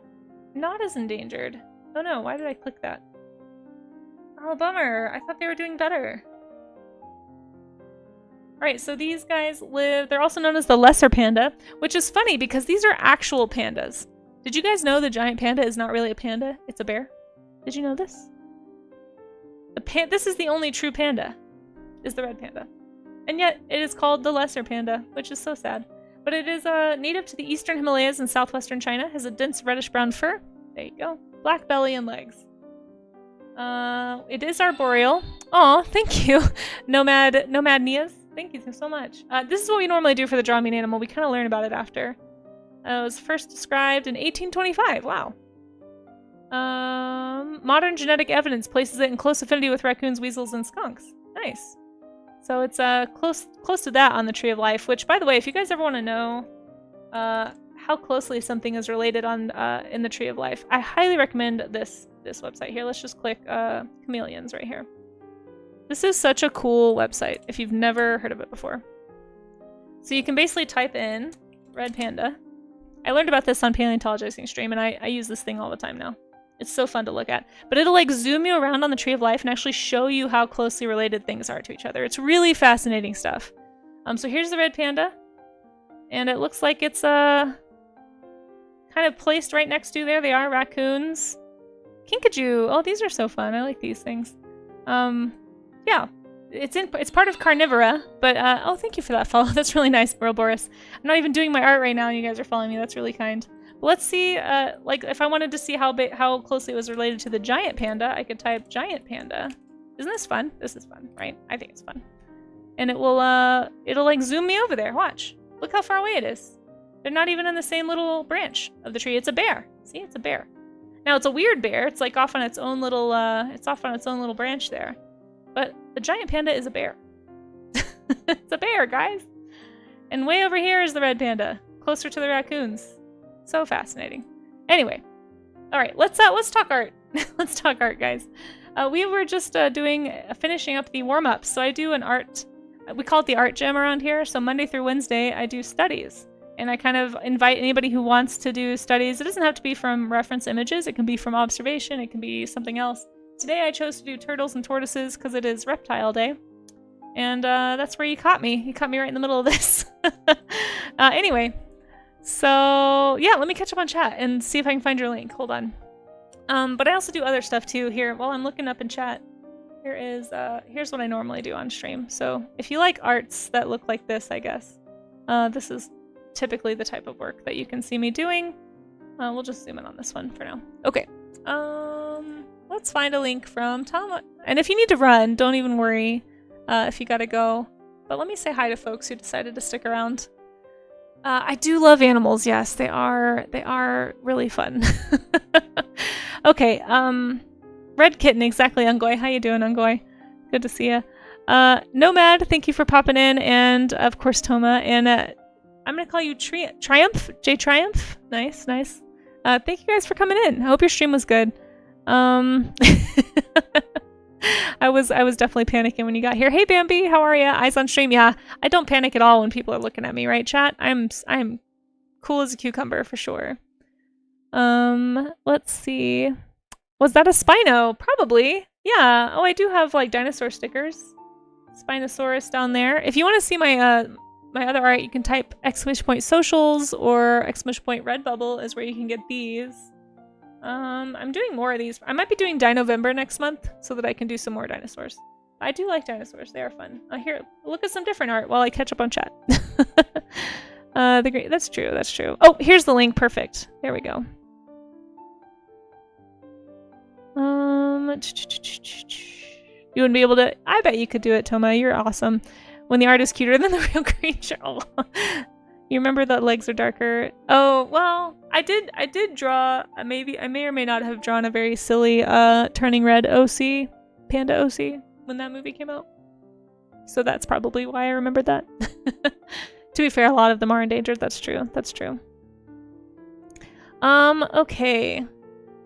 not as endangered. Oh no, why did I click that? Oh, bummer. I thought they were doing better. Alright, so these guys live... They're also known as the lesser panda, which is funny because these are actual pandas. Did you guys know the giant panda is not really a panda? It's a bear? Did you know this? This is the only true panda, is the red panda. And yet, it is called the lesser panda, which is so sad. But it is native to the eastern Himalayas and southwestern China, has a dense reddish-brown fur. There you go. Black belly and legs. It is arboreal. Aw, thank you, Nomad Nias. Thank you so much. This is what we normally do for the Draw Me an Animal. We kind of learn about it after. It was first described in 1825. Wow. Modern genetic evidence places it in close affinity with raccoons, weasels, and skunks. Nice. So it's close to that on the Tree of Life. Which, by the way, if you guys ever want to know how closely something is related on in the Tree of Life, I highly recommend this website here. Let's just click chameleons right here. This is such a cool website if you've never heard of it before. So you can basically type in red panda. I learned about this on paleontologizing stream, and I use this thing all the time now. It's so fun to look at. But it'll like zoom you around on the Tree of Life and actually show you how closely related things are to each other. It's really fascinating stuff. So here's the red panda. And it looks like it's kind of placed right next to, there they are, raccoons. Kinkajou. Oh, these are so fun. I like these things. Yeah. It's part of Carnivora, but oh, thank you for that follow. That's really nice, Boris. I'm not even doing my art right now and you guys are following me. That's really kind. But let's see, like if I wanted to see how closely it was related to the giant panda, I could type giant panda. Isn't this fun? This is fun, right? I think it's fun. And it will it'll like zoom me over there. Watch. Look how far away it is. They're not even in the same little branch of the tree. It's a bear. See, it's a bear. Now it's a weird bear. It's like off on its own little branch there. But the giant panda is a bear. It's a bear, guys. And way over here is the red panda, closer to the raccoons. So fascinating. Anyway, all right, let's talk art. Let's talk art, guys. We were just finishing up the warm-up. So I do an art, we call it the art gym around here. So Monday through Wednesday, I do studies. And I kind of invite anybody who wants to do studies. It doesn't have to be from reference images. It can be from observation. It can be something else. Today I chose to do turtles and tortoises because it is reptile day. And that's where you caught me. You caught me right in the middle of this. Anyway, so yeah, let me catch up on chat and see if I can find your link. Hold on. But I also do other stuff too here. While I'm looking up in chat, here's what I normally do on stream. So if you like arts that look like this, I guess, this is typically the type of work that you can see me doing. We'll just zoom in on this one for now. Okay. Let's find a link from Tom. And if you need to run, don't even worry if you gotta go. But let me say hi to folks who decided to stick around. I do love animals. Yes, they are really fun. Okay. Red Kitten, exactly. Ungoy, how you doing, Ungoy? Good to see you. Nomad, thank you for popping in, and of course Toma. And I'm gonna call you Triumph, J Triumph. Nice, nice. Thank you guys for coming in. I hope your stream was good. I was definitely panicking when you got here. Hey Bambi, how are ya? Eyes on stream. Yeah, I don't panic at all when people are looking at me, right, chat? I'm cool as a cucumber for sure. Let's see. Was that a Spino? Probably. Yeah. Oh, I do have like dinosaur stickers. Spinosaurus down there. If you want to see my my other art, you can type !socials or !redbubble is where you can get these. I'm doing more of these. I might be doing Dinovember next month so that I can do some more dinosaurs. I do like dinosaurs. They are fun. Here, look at some different art while I catch up on chat. That's true. That's true. Oh, here's the link. Perfect. There we go. You wouldn't be able to. I bet you could do it, Toma. You're awesome. When the art is cuter than the real creature. Oh. You remember that legs are darker? Oh, well, I did draw, I may or may not have drawn a very silly turning red OC, panda OC, when that movie came out. So that's probably why I remembered that. To be fair, a lot of them are endangered. That's true. That's true. Okay.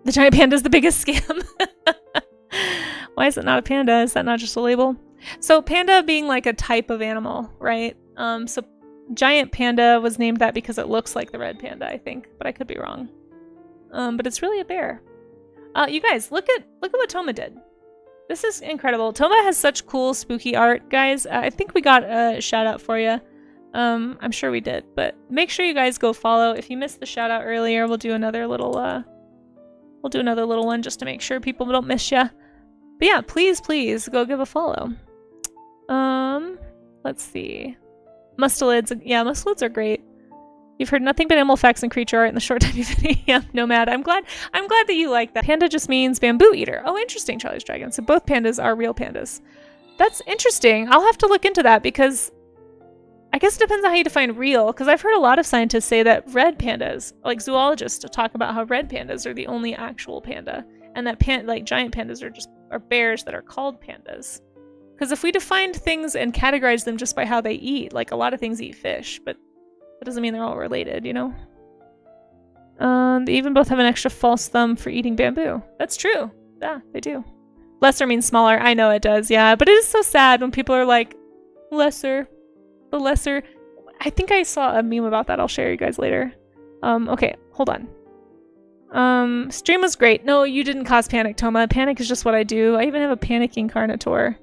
The giant panda is the biggest scam. Why is it not a panda? Is that not just a label? So panda being like a type of animal, right? So giant panda was named that because it looks like the red panda, I think, but I could be wrong. But it's really a bear. You guys, look at what Toma did. This is incredible. Toma has such cool spooky art, guys. I think we got a shout out for you. I'm sure we did, but make sure you guys go follow. If you missed the shout out earlier, we'll do another little one just to make sure people don't miss you. But yeah, please go give a follow. Let's see. Mustelids. Yeah, mustelids are great. You've heard nothing but animal facts and creature art in the short time you've been yeah, Nomad. I'm glad that you like that. Panda just means bamboo eater. Oh, interesting, Charlie's Dragon. So both pandas are real pandas. That's interesting. I'll have to look into that because I guess it depends on how you define real, because I've heard a lot of scientists say that red pandas, like zoologists, talk about how red pandas are the only actual panda, and that giant pandas are bears that are called pandas. Because if we defined things and categorized them just by how they eat, like a lot of things eat fish, but that doesn't mean they're all related, you know? They even both have an extra false thumb for eating bamboo. That's true. Yeah, they do. Lesser means smaller. I know it does, yeah. But it is so sad when people are like, lesser. The lesser. I think I saw a meme about that. I'll share you guys later. Okay, hold on. Stream was great. No, you didn't cause panic, Toma. Panic is just what I do. I even have a panicking Carnotaur.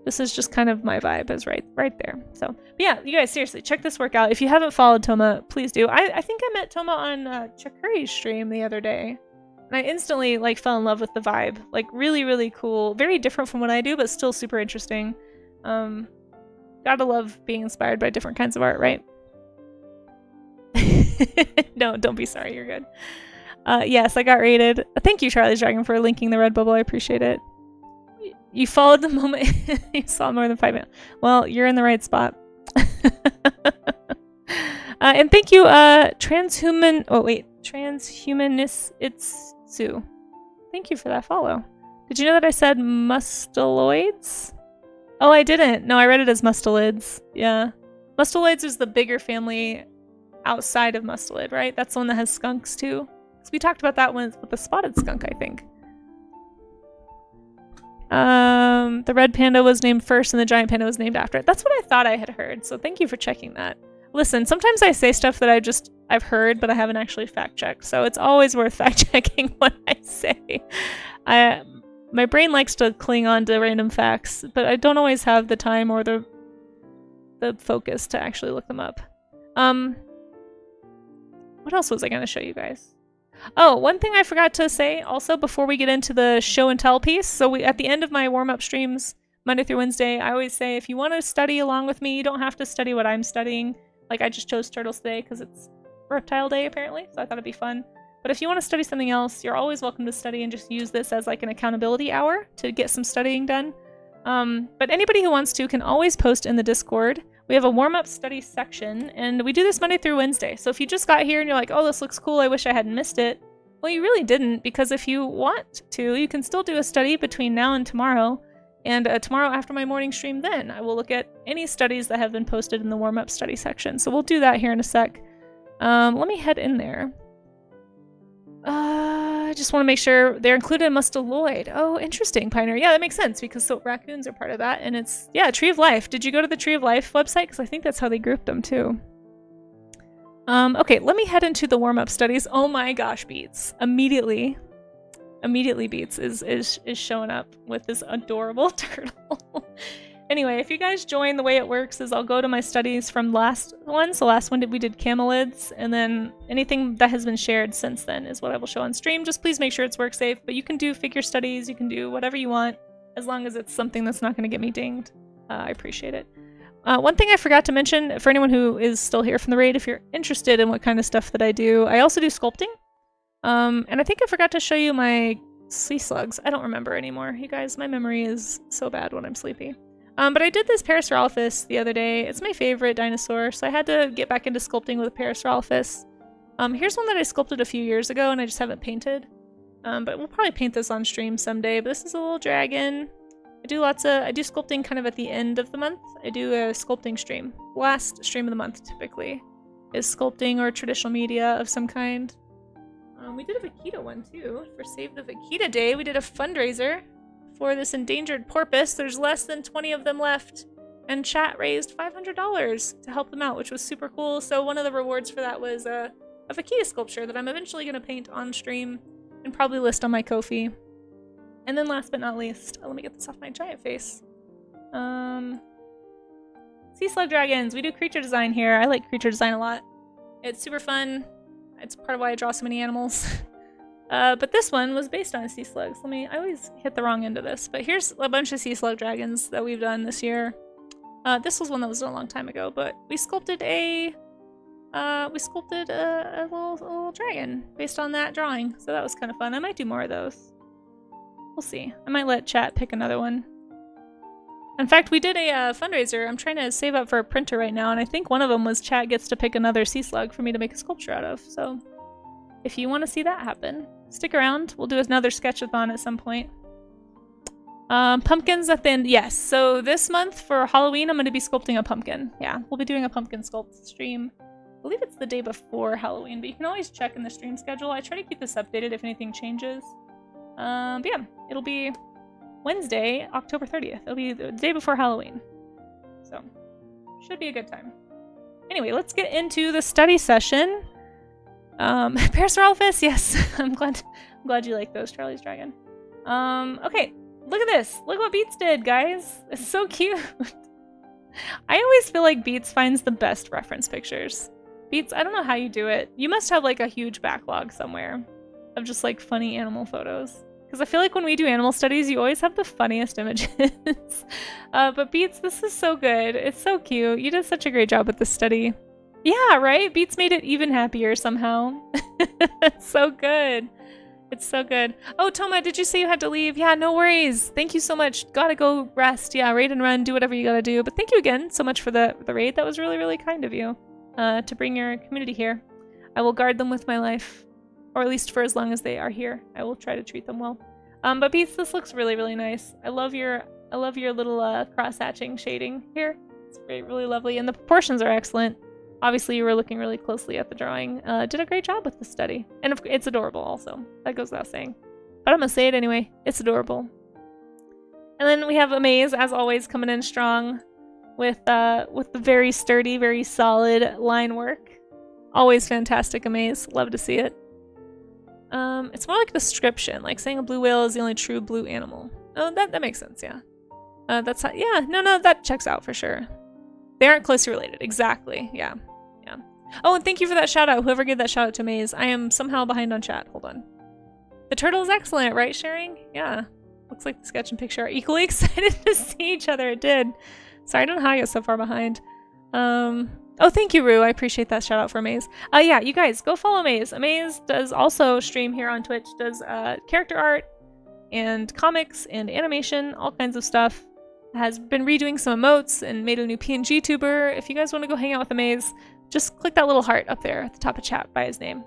This is just kind of my vibe is right there. So, but yeah, you guys, seriously, check this work out. If you haven't followed Toma, please do. I think I met Toma on Chakuri's stream the other day. And I instantly, like, fell in love with the vibe. Like, really, really cool. Very different from what I do, but still super interesting. Gotta love being inspired by different kinds of art, right? No, don't be sorry. You're good. Yes, I got rated. Thank you, Charlie's Dragon, for linking the red bubble. I appreciate it. You followed the moment you saw more than 5 minutes. Well, you're in the right spot. And thank you, Transhumanist Itsu. Thank you for that follow. Did you know that I said musteloids? Oh, I didn't. No, I read it as mustelids. Yeah. Mustelids is the bigger family outside of mustelid, right? That's the one that has skunks too. So we talked about that one with the spotted skunk, I think. The red panda was named first and the giant panda was named after it. That's what I thought I had heard, so thank you for checking that. Listen, sometimes I say stuff that I've heard, but I haven't actually fact-checked, so it's always worth fact-checking what I say. My brain likes to cling on to random facts, but I don't always have the time or the focus to actually look them up. What else was I going to show you guys? Oh, one thing I forgot to say also before we get into the show and tell piece. So at the end of my warm-up streams, Monday through Wednesday, I always say if you want to study along with me, you don't have to study what I'm studying. Like I just chose turtles today because it's reptile day apparently, so I thought it'd be fun. But if you want to study something else, you're always welcome to study and just use this as like an accountability hour to get some studying done. But anybody who wants to can always post in the Discord. We have a warm-up study section, and we do this Monday through Wednesday. So if you just got here and you're like, oh, this looks cool, I wish I hadn't missed it. Well, you really didn't, because if you want to, you can still do a study between now and tomorrow. And tomorrow after my morning stream then, I will look at any studies that have been posted in the warm-up study section. So we'll do that here in a sec. Let me head in there. I just want to make sure they're included in Mustaloid. Oh, interesting, Pioneer. Yeah, that makes sense because so raccoons are part of that. And it's, yeah, Tree of Life. Did you go to the Tree of Life website? Because I think that's how they grouped them too. Okay, let me head into the warm-up studies. Oh my gosh, Beats. Immediately Beats is showing up with this adorable turtle. Anyway, if you guys join, the way it works is I'll go to my studies from last one. So last one we did camelids, and then anything that has been shared since then is what I will show on stream. Just please make sure it's work safe, but you can do figure studies, you can do whatever you want, as long as it's something that's not going to get me dinged. I appreciate it. One thing I forgot to mention, for anyone who is still here from the raid, if you're interested in what kind of stuff that I do, I also do sculpting. And I think I forgot to show you my sea slugs. I don't remember anymore. You guys, my memory is so bad when I'm sleepy. But I did this Parasaurolophus the other day. It's my favorite dinosaur, so I had to get back into sculpting with a Parasaurolophus. Here's one that I sculpted a few years ago and I just haven't painted. But we'll probably paint this on stream someday. But this is a little dragon. I do sculpting kind of at the end of the month. I do a sculpting stream. Last stream of the month, typically, is sculpting or traditional media of some kind. We did a vaquita one, too. For Save the Vaquita Day, we did a fundraiser for this endangered porpoise. There's less than 20 of them left, and chat raised $500 to help them out, which was super cool. So one of the rewards for that was a vaquita sculpture that I'm eventually going to paint on stream and probably list on my Ko-fi. And then last but not least, let me get this off my giant face. Sea slug dragons. We do creature design here. I like creature design a lot. It's super fun. It's part of why I draw so many animals. But this one was based on sea slugs. I always hit the wrong end of this, but here's a bunch of sea slug dragons that we've done this year. This was one that was done a long time ago, but we sculpted a little dragon based on that drawing, so that was kind of fun. I might do more of those. We'll see. I might let chat pick another one. In fact, we did a fundraiser. I'm trying to save up for a printer right now, and I think one of them was chat gets to pick another sea slug for me to make a sculpture out of, so if you want to see that happen, stick around. We'll do another sketch-a-thon at some point. Pumpkins at the end. Yes, so this month for Halloween, I'm going to be sculpting a pumpkin. Yeah, we'll be doing a pumpkin sculpt stream. I believe it's the day before Halloween, but you can always check in the stream schedule. I try to keep this updated if anything changes. But yeah, it'll be Wednesday, October 30th. It'll be the day before Halloween. So, should be a good time. Anyway, let's get into the study session. Parasaurolophus, yes. I'm glad you like those, Charlie's Dragon. Okay, look at this. Look what Beats did, guys. It's so cute. I always feel like Beats finds the best reference pictures. Beats, I don't know how you do it. You must have like a huge backlog somewhere of just like funny animal photos. Because I feel like when we do animal studies, you always have the funniest images. But Beats, this is so good. It's so cute. You did such a great job with this study. Yeah, right? Beats made it even happier somehow. It's so good. It's so good. Oh, Toma, did you say you had to leave? Yeah, no worries. Thank you so much. Gotta go rest. Yeah, raid and run. Do whatever you gotta do. But thank you again so much for the raid. That was really, really kind of you to bring your community here. I will guard them with my life. Or at least for as long as they are here. I will try to treat them well. But Beats, this looks really, really nice. I love your little cross-hatching shading here. It's really lovely. And the proportions are excellent. Obviously, you were looking really closely at the drawing. Did a great job with the study. And it's adorable also. That goes without saying. But I'm gonna say it anyway. It's adorable. And then we have Amaze, as always, coming in strong with the very sturdy, very solid line work. Always fantastic, Amaze. Love to see it. It's more like a description, like saying a blue whale is the only true blue animal. Oh, that makes sense, yeah. That's how, yeah, no, that checks out for sure. They aren't closely related, exactly, yeah. Oh, and thank you for that shout out, whoever gave that shout out to Maze. I am somehow behind on chat, hold on. The turtle is excellent, right, sharing? Yeah. Looks like the sketch and picture are equally excited to see each other, it did. Sorry, I don't know how I get so far behind. Oh, thank you, Rue. I appreciate that shout out for Maze. Yeah, you guys, go follow Maze. Maze does also stream here on Twitch, does character art and comics and animation, all kinds of stuff. Has been redoing some emotes and made a new PNG tuber. If you guys want to go hang out with Maze, just click that little heart up there at the top of chat by his name.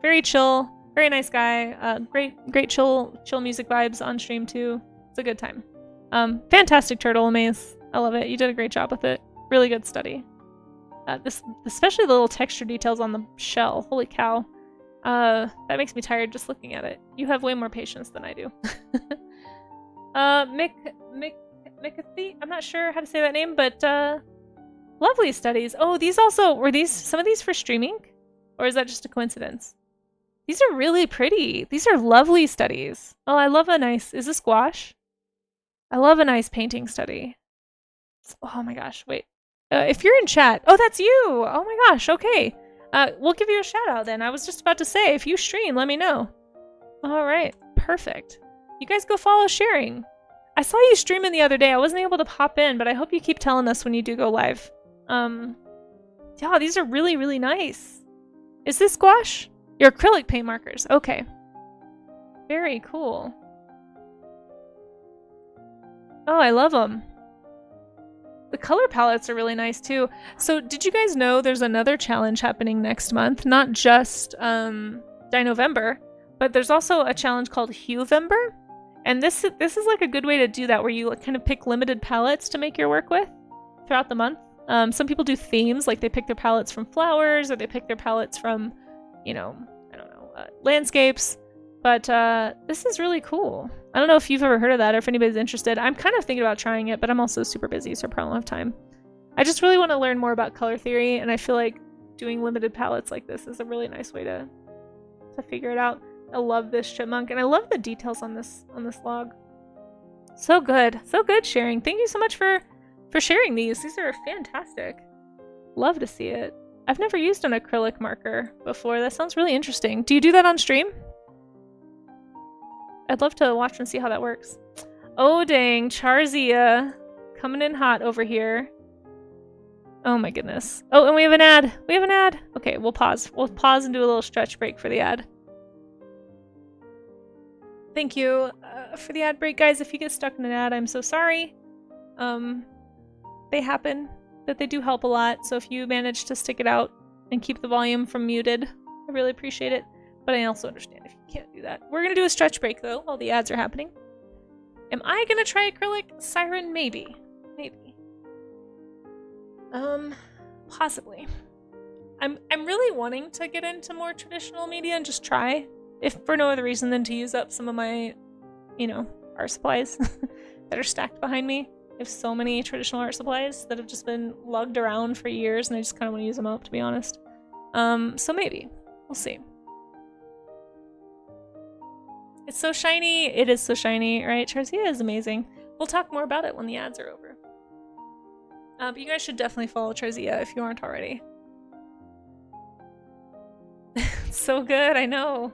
Very chill, very nice guy. Great chill music vibes on stream too. It's a good time. Fantastic turtle, Maze. I love it. You did a great job with it. Really good study. Especially the little texture details on the shell. Holy cow. That makes me tired just looking at it. You have way more patience than I do. McAfee? I'm not sure how to say that name, but lovely studies. Oh, these also, were these some of these for streaming? Or is that just a coincidence? These are really pretty. These are lovely studies. Oh, I love a nice, is this gouache? I love a nice painting study. Oh my gosh, wait. If you're in chat, oh, that's you. Oh my gosh, okay. We'll give you a shout out then. I was just about to say, if you stream, let me know. All right, perfect. You guys go follow sharing. I saw you streaming the other day. I wasn't able to pop in, but I hope you keep telling us when you do go live. Yeah, these are really, really nice. Is this gouache? Your acrylic paint markers. Okay. Very cool. Oh, I love them. The color palettes are really nice too. So did you guys know there's another challenge happening next month? Not just Dinovember, but there's also a challenge called Huevember. And this is like a good way to do that, where you kind of pick limited palettes to make your work with throughout the month. Some people do themes, like they pick their palettes from flowers, or they pick their palettes from, you know, I don't know, landscapes. But this is really cool. I don't know if you've ever heard of that or if anybody's interested. I'm kind of thinking about trying it, but I'm also super busy, so I probably don't have time. I just really want to learn more about color theory, and I feel like doing limited palettes like this is a really nice way to figure it out. I love this chipmunk, and I love the details on this log. So good, sharing. Thank you so much for sharing these. These are fantastic. Love to see it. I've never used an acrylic marker before. That sounds really interesting. Do you do that on stream? I'd love to watch and see how that works. Oh dang, Charzia coming in hot over here. Oh my goodness. Oh, and we have an ad. We have an ad. Okay, we'll pause. We'll pause and do a little stretch break for the ad. Thank you for the ad break, guys. If you get stuck in an ad, I'm so sorry. They happen, but they do help a lot. So if you manage to stick it out and keep the volume from muted, I really appreciate it. But I also understand if you can't do that. We're gonna do a stretch break though while the ads are happening. Am I gonna try acrylic? Siren, maybe. Maybe. Possibly. I'm really wanting to get into more traditional media and just try. If for no other reason than to use up some of my, you know, art supplies that are stacked behind me. I have so many traditional art supplies that have just been lugged around for years, and I just kind of want to use them up, to be honest. So maybe. We'll see. It's so shiny. It is so shiny, right? Charzia is amazing. We'll talk more about it when the ads are over. But you guys should definitely follow Charzia if you aren't already. It's so good, I know.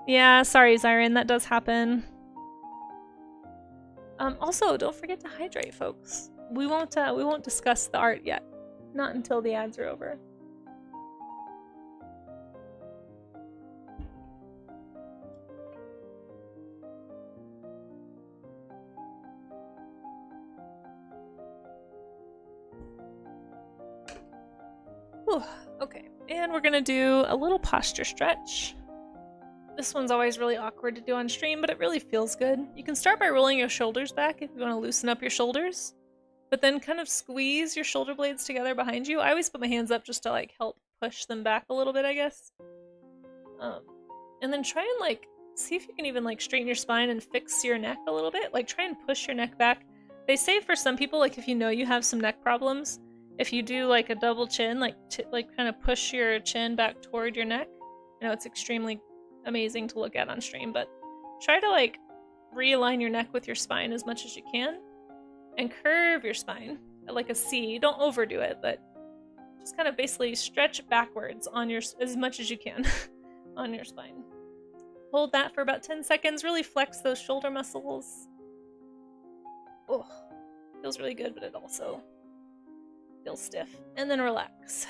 Yeah, sorry, Zyron, that does happen. Also, don't forget to hydrate, folks. We won't discuss the art yet. Not until the ads are over. Whew, okay, and we're gonna do a little posture stretch. This one's always really awkward to do on stream, but it really feels good. You can start by rolling your shoulders back if you want to loosen up your shoulders, but then kind of squeeze your shoulder blades together behind you. I always put my hands up just to like help push them back a little bit, I guess. And then try and like see if you can even like straighten your spine and fix your neck a little bit. Like try and push your neck back. They say for some people, like if you know you have some neck problems, if you do like a double chin, like kind of push your chin back toward your neck. I know it's extremely amazing to look at on stream, but try to like realign your neck with your spine as much as you can and curve your spine like a C. Don't overdo it, but just kind of basically stretch backwards on your as much as you can on your spine. Hold that for about 10 seconds. Really flex those shoulder muscles. Oh, feels really good, but it also feels stiff. And then relax.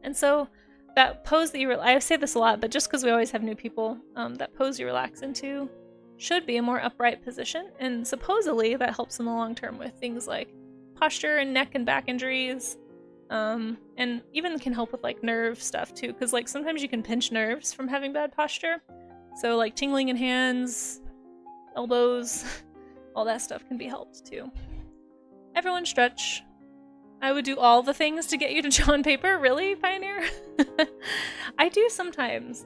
And so that pose that I say this a lot, but just because we always have new people, that pose you relax into should be a more upright position. And supposedly that helps in the long term with things like posture and neck and back injuries. And even can help with like nerve stuff too, because like sometimes you can pinch nerves from having bad posture. So like tingling in hands, elbows, all that stuff can be helped too. Everyone stretch. I would do all the things to get you to draw on paper. Really, Pioneer? I do sometimes.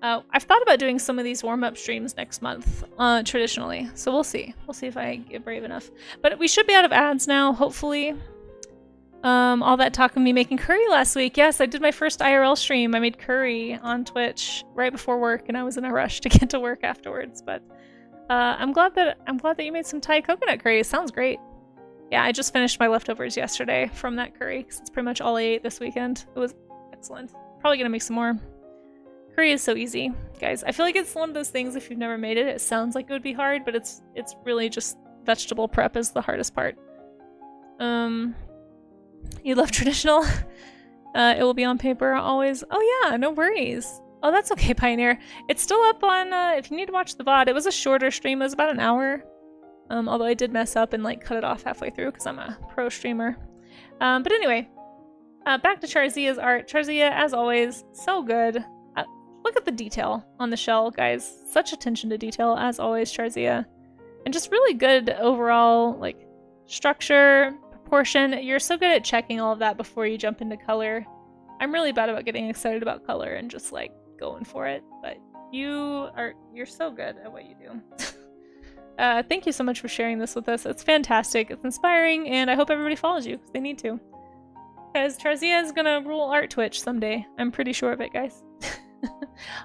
I've thought about doing some of these warm-up streams next month, traditionally. So we'll see. We'll see if I get brave enough. But we should be out of ads now, hopefully. All that talk of me making curry last week. Yes, I did my first IRL stream. I made curry on Twitch right before work, and I was in a rush to get to work afterwards. But I'm glad that you made some Thai coconut curry. It sounds great. Yeah, I just finished my leftovers yesterday from that curry because it's pretty much all I ate this weekend. It was excellent. Probably gonna make some more. Curry is so easy, guys. I feel like it's one of those things, if you've never made it, it sounds like it would be hard, but it's really just vegetable prep is the hardest part. You love traditional? It will be on paper always. Oh yeah, no worries. Oh, that's okay, Pioneer. It's still up on, if you need to watch the VOD. It was a shorter stream. It was about an hour. Although I did mess up and like cut it off halfway through because I'm a pro streamer. But anyway, back to Charzia's art. Charzia, as always, so good. Look at the detail on the shell, guys. Such attention to detail, as always, Charzia. And just really good overall, like, structure, proportion. You're so good at checking all of that before you jump into color. I'm really bad about getting excited about color and just, like, going for it. But you're so good at what you do. Thank you so much for sharing this with us. It's fantastic. It's inspiring, and I hope everybody follows you, because they need to. Because Charzia is gonna rule art Twitch someday. I'm pretty sure of it, guys.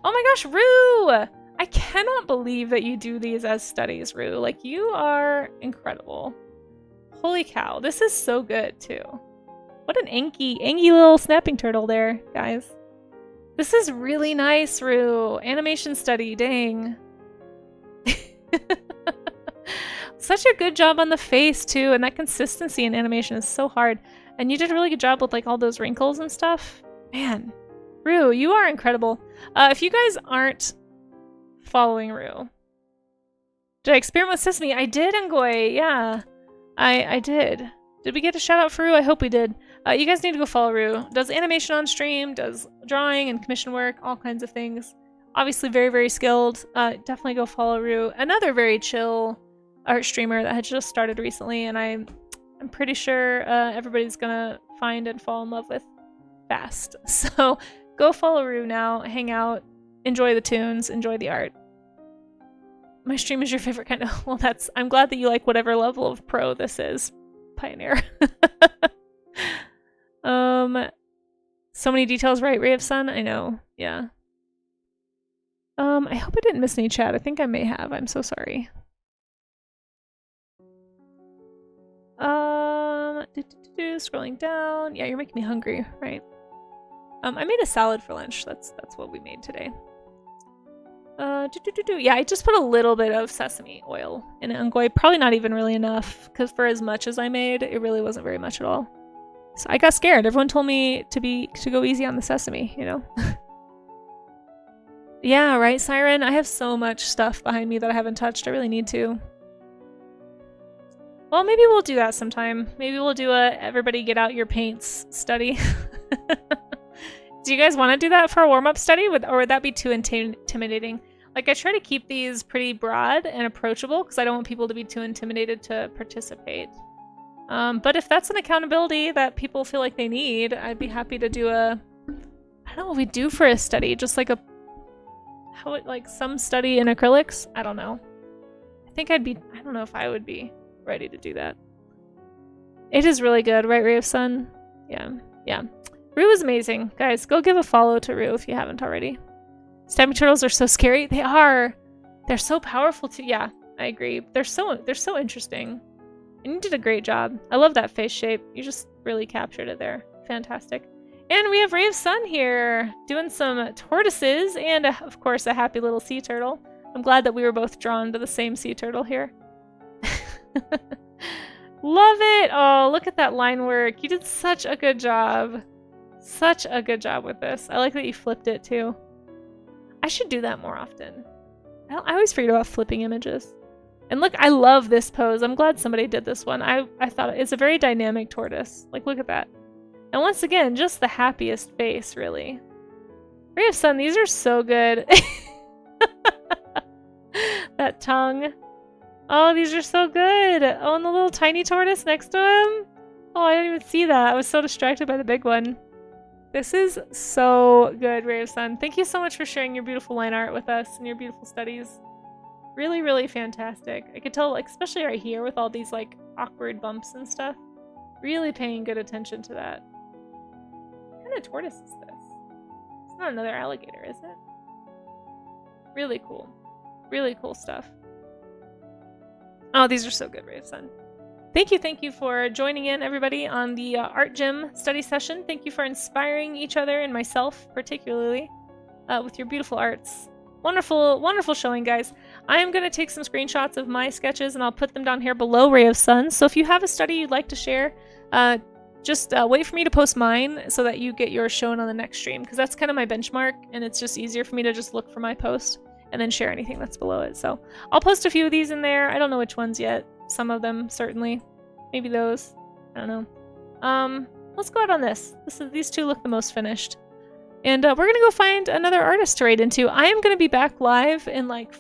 Oh my gosh, Rue! I cannot believe that you do these as studies, Rue. Like, you are incredible. Holy cow, this is so good, too. What an anky little snapping turtle there, guys. This is really nice, Rue. Animation study, dang. Such a good job on the face, too, and that consistency in animation is so hard. And you did a really good job with, like, all those wrinkles and stuff. Man. Rue, you are incredible. If you guys aren't following Rue, did I experiment with Sesame? I did, Ngoy. Yeah, I did. Did we get a shout out for Rue? I hope we did. You guys need to go follow Rue. Does animation on stream, does drawing and commission work, all kinds of things. Obviously very, very skilled. Definitely go follow Rue. Another very chill art streamer that had just started recently, and I'm pretty sure everybody's gonna find and fall in love with fast. So go follow Rue now, hang out, enjoy the tunes, enjoy the art. My stream is your favorite kind of... Well, I'm glad that you like whatever level of pro this is, Pioneer. So many details, right, Ray of Sun? I know, yeah. I hope I didn't miss any chat. I think I may have. I'm so sorry. Scrolling down. Yeah, you're making me hungry, right? I made a salad for lunch. That's what we made today. Yeah, I just put a little bit of sesame oil in it, Ngoy. Probably not even really enough, because for as much as I made, it really wasn't very much at all. So I got scared. Everyone told me to go easy on the sesame, you know? Yeah, right, Siren? I have so much stuff behind me that I haven't touched. I really need to. Well, maybe we'll do that sometime. Maybe we'll do a everybody get out your paints study. Do you guys want to do that for a warm-up study? Or would that be too intimidating? Like, I try to keep these pretty broad and approachable because I don't want people to be too intimidated to participate. But if that's an accountability that people feel like they need, I'd be happy to do a... I don't know what we do for a study. Just like a... how it, like, some study in acrylics. I don't know. I don't know if I would be ready to do that. It is really good, right, Ray of Sun? Yeah, yeah. Rue is amazing. Guys, go give a follow to Rue if you haven't already. Stabbing turtles are so scary. They are. They're so powerful too. Yeah, I agree. They're so interesting. And you did a great job. I love that face shape. You just really captured it there. Fantastic. And we have Ray of Sun here doing some tortoises and, of course, a happy little sea turtle. I'm glad that we were both drawn to the same sea turtle here. Love it! Oh, look at that line work. You did such a good job. Such a good job with this. I like that you flipped it too. I should do that more often. I always forget about flipping images. And look, I love this pose. I'm glad somebody did this one. I thought it's a very dynamic tortoise. Like, look at that. And once again, just the happiest face, really. Ray of Sun, these are so good. That tongue. Oh, these are so good. Oh, and the little tiny tortoise next to him. Oh, I didn't even see that. I was so distracted by the big one. This is so good, Ray of Sun. Thank you so much for sharing your beautiful line art with us and your beautiful studies. Really, really fantastic. I could tell, like, especially right here with all these, like, awkward bumps and stuff. Really paying good attention to that. What kind of tortoise is this? It's not another alligator, is it? Really cool. Really cool stuff. Oh, these are so good, Ray of Sun. Thank you for joining in, everybody, on the Art Gym study session. Thank you for inspiring each other and myself, particularly, with your beautiful arts. Wonderful, wonderful showing, guys. I am going to take some screenshots of my sketches, and I'll put them down here below Ray of Sun. So if you have a study you'd like to share, just wait for me to post mine so that you get yours shown on the next stream, because that's kind of my benchmark, and it's just easier for me to just look for my post and then share anything that's below it. So I'll post a few of these in there. I don't know which ones yet. Some of them, certainly. Maybe those. I don't know. Let's go out on this. These two look the most finished. And we're going to go find another artist to raid into. I am going to be back live in like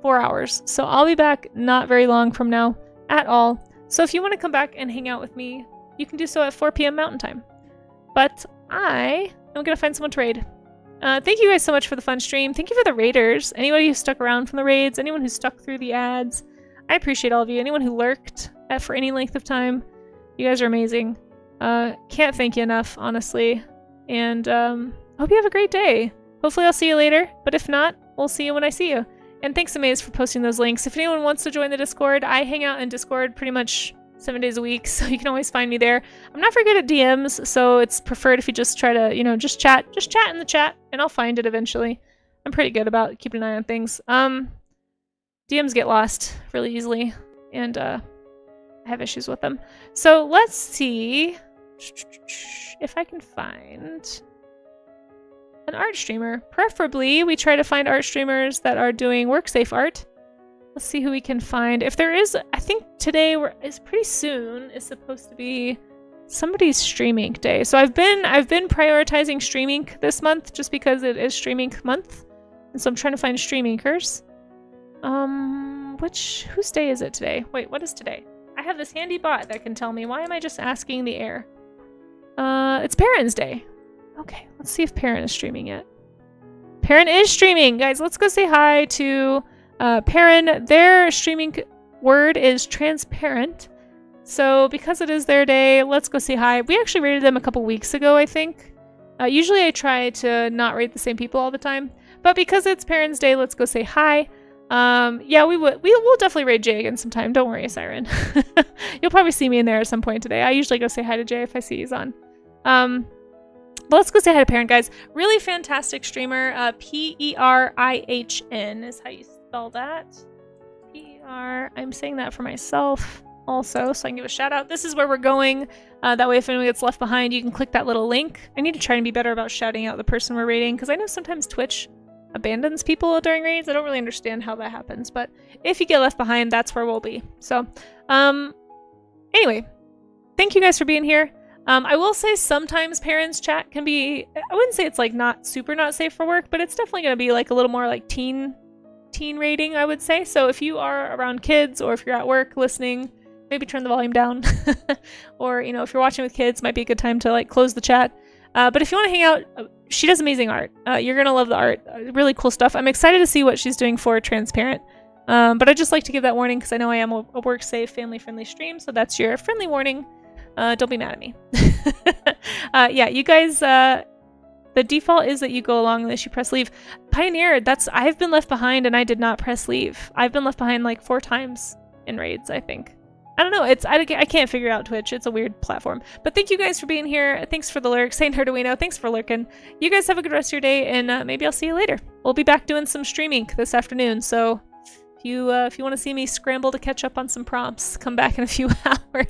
4 hours. So I'll be back not very long from now at all. So if you want to come back and hang out with me, you can do so at 4 p.m. Mountain Time. But I am going to find someone to raid. Thank you guys so much for the fun stream. Thank you for the raiders. Anybody who stuck around from the raids, anyone who stuck through the ads. I appreciate all of you. Anyone who lurked for any length of time. You guys are amazing. Can't thank you enough, honestly. And hope you have a great day. Hopefully I'll see you later. But if not, we'll see you when I see you. And thanks, Amaze, for posting those links. If anyone wants to join the Discord, I hang out in Discord pretty much 7 days a week, so you can always find me there. I'm not very good at DMs, so it's preferred if you just try to, you know, just chat in the chat, and I'll find it eventually. I'm pretty good about keeping an eye on things. DMs get lost really easily, and I have issues with them. So let's see if I can find an art streamer. Preferably, we try to find art streamers that are doing WorkSafe art. Let's see who we can find. If there is, I think today is pretty soon is supposed to be somebody's Stream Inc. day. So I've been prioritizing Stream Inc. this month just because it is Stream Inc. month, and so I'm trying to find Stream Inkers. Whose day is it today? Wait, what is today? I have this handy bot that can tell me. Why am I just asking the air? It's Perrin's day. Okay, let's see if Perrin is streaming yet. Perrin is streaming, guys. Let's go say hi to Perrin. Their streaming word is transparent. So because it is their day, let's go say hi. We actually rated them a couple weeks ago, I think. Usually I try to not rate the same people all the time, but because it's Perrin's day, let's go say hi. Yeah, we'll definitely raid Jay again sometime. Don't worry, Siren. You'll probably see me in there at some point today. I usually go say hi to Jay if I see he's on. But let's go say hi to Perrin, guys. Really fantastic streamer. P-E-R-I-H-N is how you spell that. P-E-R. I'm saying that for myself also, so I can give a shout out. This is where we're going. That way if anyone gets left behind, you can click that little link. I need to try and be better about shouting out the person we're raiding, because I know sometimes Twitch abandons people during raids. I don't really understand how that happens, but if you get left behind, that's where we'll be. So, anyway, thank you guys for being here. I will say sometimes Perrin's chat can be, I wouldn't say it's like not safe for work, but it's definitely going to be like a little more like teen rating, I would say. So if you are around kids or if you're at work listening, maybe turn the volume down. Or, you know, if you're watching with kids, might be a good time to like close the chat. But if you want to hang out, she does amazing art. You're going to love the art. Really cool stuff. I'm excited to see what she's doing for Transparent. But I'd just like to give that warning because I know I am a work-safe, family-friendly stream, so that's your friendly warning. Don't be mad at me. Yeah, you guys, the default is that you go along unless you press leave. Pioneer, I've been left behind and I did not press leave. I've been left behind like 4 times in raids, I think. I don't know, I can't figure out Twitch. It's a weird platform. But thank you guys for being here. Thanks for the lurks. Saint Herduino, thanks for lurking. You guys have a good rest of your day, and maybe I'll see you later. We'll be back doing some streaming this afternoon, so if you want to see me scramble to catch up on some prompts, come back in a few hours.